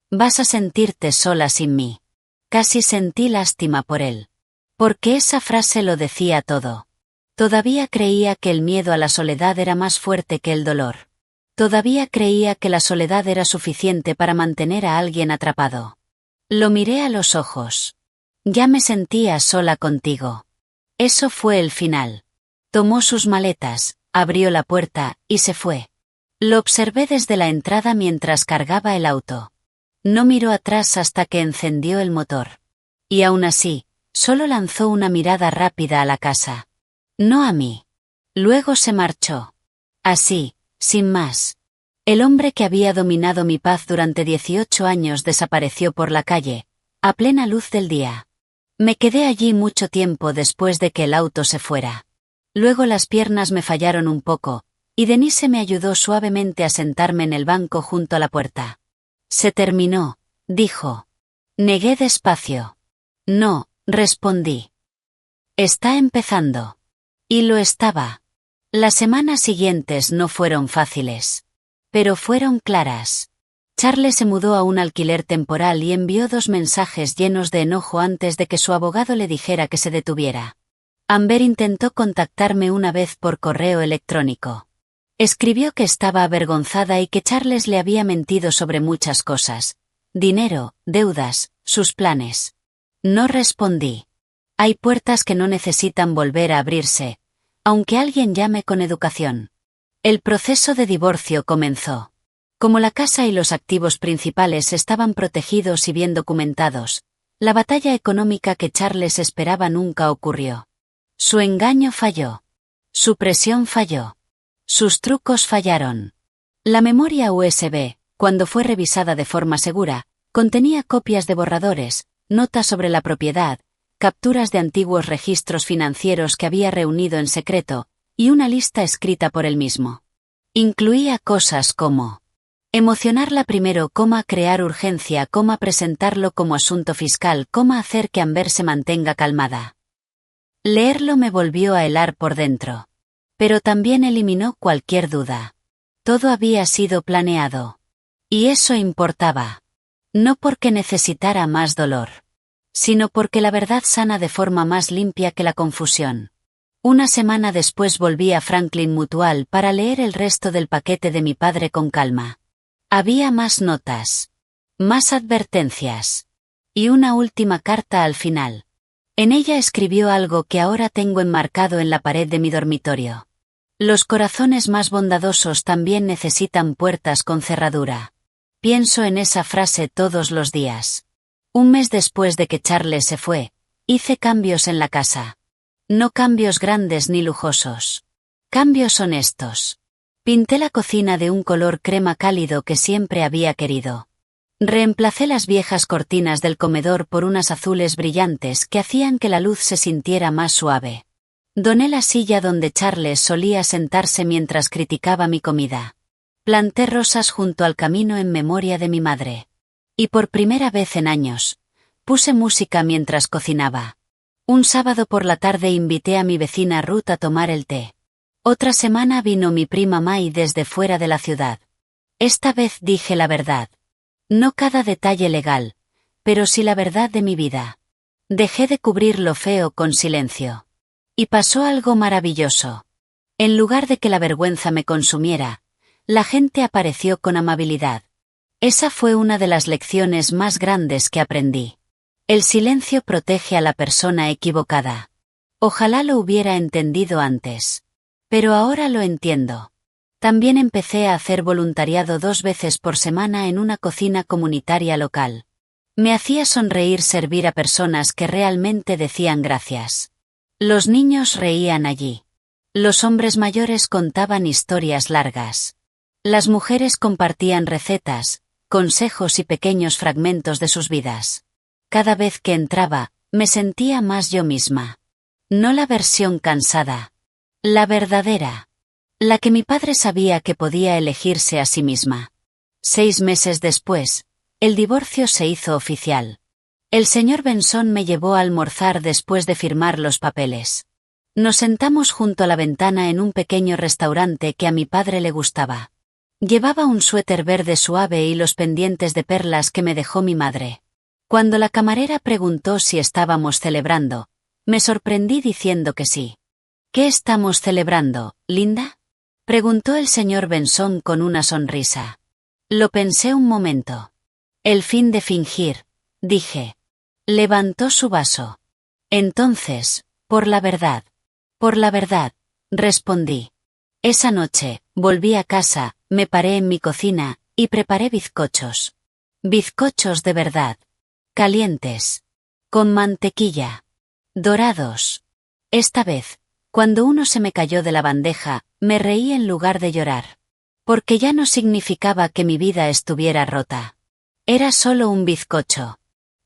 «Vas a sentirte sola sin mí». Casi sentí lástima por él. Porque esa frase lo decía todo. Todavía creía que el miedo a la soledad era más fuerte que el dolor. Todavía creía que la soledad era suficiente para mantener a alguien atrapado. Lo miré a los ojos. Ya me sentía sola contigo. Eso fue el final. Tomó sus maletas, abrió la puerta, y se fue. Lo observé desde la entrada mientras cargaba el auto. No miró atrás hasta que encendió el motor. Y aún así, solo lanzó una mirada rápida a la casa. No a mí. Luego se marchó. Así, sin más. El hombre que había dominado mi paz durante 18 años desapareció por la calle, a plena luz del día. Me quedé allí mucho tiempo después de que el auto se fuera. Luego las piernas me fallaron un poco, y Denise me ayudó suavemente a sentarme en el banco junto a la puerta. Se terminó, dijo. Negué despacio. No, respondí. Está empezando. Y lo estaba. Las semanas siguientes no fueron fáciles. Pero fueron claras. Charles se mudó a un alquiler temporal y envió 2 mensajes llenos de enojo antes de que su abogado le dijera que se detuviera. Amber intentó contactarme una vez por correo electrónico. Escribió que estaba avergonzada y que Charles le había mentido sobre muchas cosas. Dinero, deudas, sus planes. No respondí. Hay puertas que no necesitan volver a abrirse, aunque alguien llame con educación. El proceso de divorcio comenzó. Como la casa y los activos principales estaban protegidos y bien documentados, la batalla económica que Charles esperaba nunca ocurrió. Su engaño falló. Su presión falló. Sus trucos fallaron. La memoria USB, cuando fue revisada de forma segura, contenía copias de borradores, notas sobre la propiedad, capturas de antiguos registros financieros que había reunido en secreto, y una lista escrita por él mismo. Incluía cosas como emocionarla primero, crear urgencia, presentarlo como asunto fiscal, hacer que Amber se mantenga calmada. Leerlo me volvió a helar por dentro. Pero también eliminó cualquier duda. Todo había sido planeado. Y eso importaba. No porque necesitara más dolor, sino porque la verdad sana de forma más limpia que la confusión. Una semana después volví a Franklin Mutual para leer el resto del paquete de mi padre con calma. Había más notas. Más advertencias. Y una última carta al final. En ella escribió algo que ahora tengo enmarcado en la pared de mi dormitorio. Los corazones más bondadosos también necesitan puertas con cerradura. Pienso en esa frase todos los días. Un mes después de que Charles se fue, hice cambios en la casa. No cambios grandes ni lujosos. Cambios honestos. Pinté la cocina de un color crema cálido que siempre había querido. Reemplacé las viejas cortinas del comedor por unas azules brillantes que hacían que la luz se sintiera más suave. Doné la silla donde Charles solía sentarse mientras criticaba mi comida. Planté rosas junto al camino en memoria de mi madre. Y por primera vez en años, puse música mientras cocinaba. Un sábado por la tarde invité a mi vecina Ruth a tomar el té. Otra semana vino mi prima May desde fuera de la ciudad. Esta vez dije la verdad. No cada detalle legal, pero sí la verdad de mi vida. Dejé de cubrir lo feo con silencio. Y pasó algo maravilloso. En lugar de que la vergüenza me consumiera, la gente apareció con amabilidad. Esa fue una de las lecciones más grandes que aprendí. El silencio protege a la persona equivocada. Ojalá lo hubiera entendido antes. Pero ahora lo entiendo. También empecé a hacer voluntariado 2 veces por semana en una cocina comunitaria local. Me hacía sonreír servir a personas que realmente decían gracias. Los niños reían allí. Los hombres mayores contaban historias largas. Las mujeres compartían recetas, consejos y pequeños fragmentos de sus vidas. Cada vez que entraba, me sentía más yo misma. No la versión cansada. La verdadera. La que mi padre sabía que podía elegirse a sí misma. 6 meses después, el divorcio se hizo oficial. El señor Benson me llevó a almorzar después de firmar los papeles. Nos sentamos junto a la ventana en un pequeño restaurante que a mi padre le gustaba. Llevaba un suéter verde suave y los pendientes de perlas que me dejó mi madre. Cuando la camarera preguntó si estábamos celebrando, me sorprendí diciendo que sí. ¿Qué estamos celebrando, Linda?, preguntó el señor Benson con una sonrisa. Lo pensé un momento. El fin de fingir, dije. Levantó su vaso. Entonces, por la verdad. Por la verdad, respondí. Esa noche, volví a casa, me paré en mi cocina, y preparé bizcochos. Bizcochos de verdad. Calientes. Con mantequilla. Dorados. Esta vez, cuando uno se me cayó de la bandeja, me reí en lugar de llorar. Porque ya no significaba que mi vida estuviera rota. Era solo un bizcocho.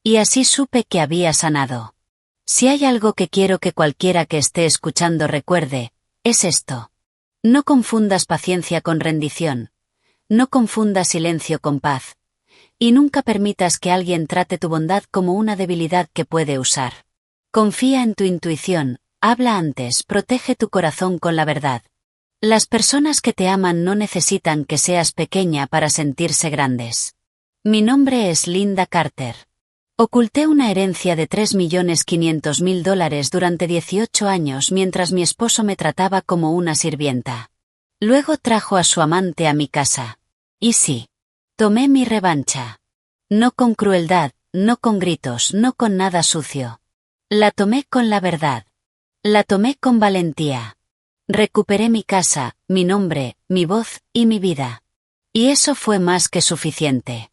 Y así supe que había sanado. Si hay algo que quiero que cualquiera que esté escuchando recuerde, es esto. No confundas paciencia con rendición. No confundas silencio con paz. Y nunca permitas que alguien trate tu bondad como una debilidad que puede usar. Confía en tu intuición, habla antes, protege tu corazón con la verdad. Las personas que te aman no necesitan que seas pequeña para sentirse grandes. Mi nombre es Linda Carter. Oculté una herencia de $3.500.000 durante 18 años mientras mi esposo me trataba como una sirvienta. Luego trajo a su amante a mi casa. Y sí, tomé mi revancha. No con crueldad, no con gritos, no con nada sucio. La tomé con la verdad. La tomé con valentía. Recuperé mi casa, mi nombre, mi voz y mi vida. Y eso fue más que suficiente.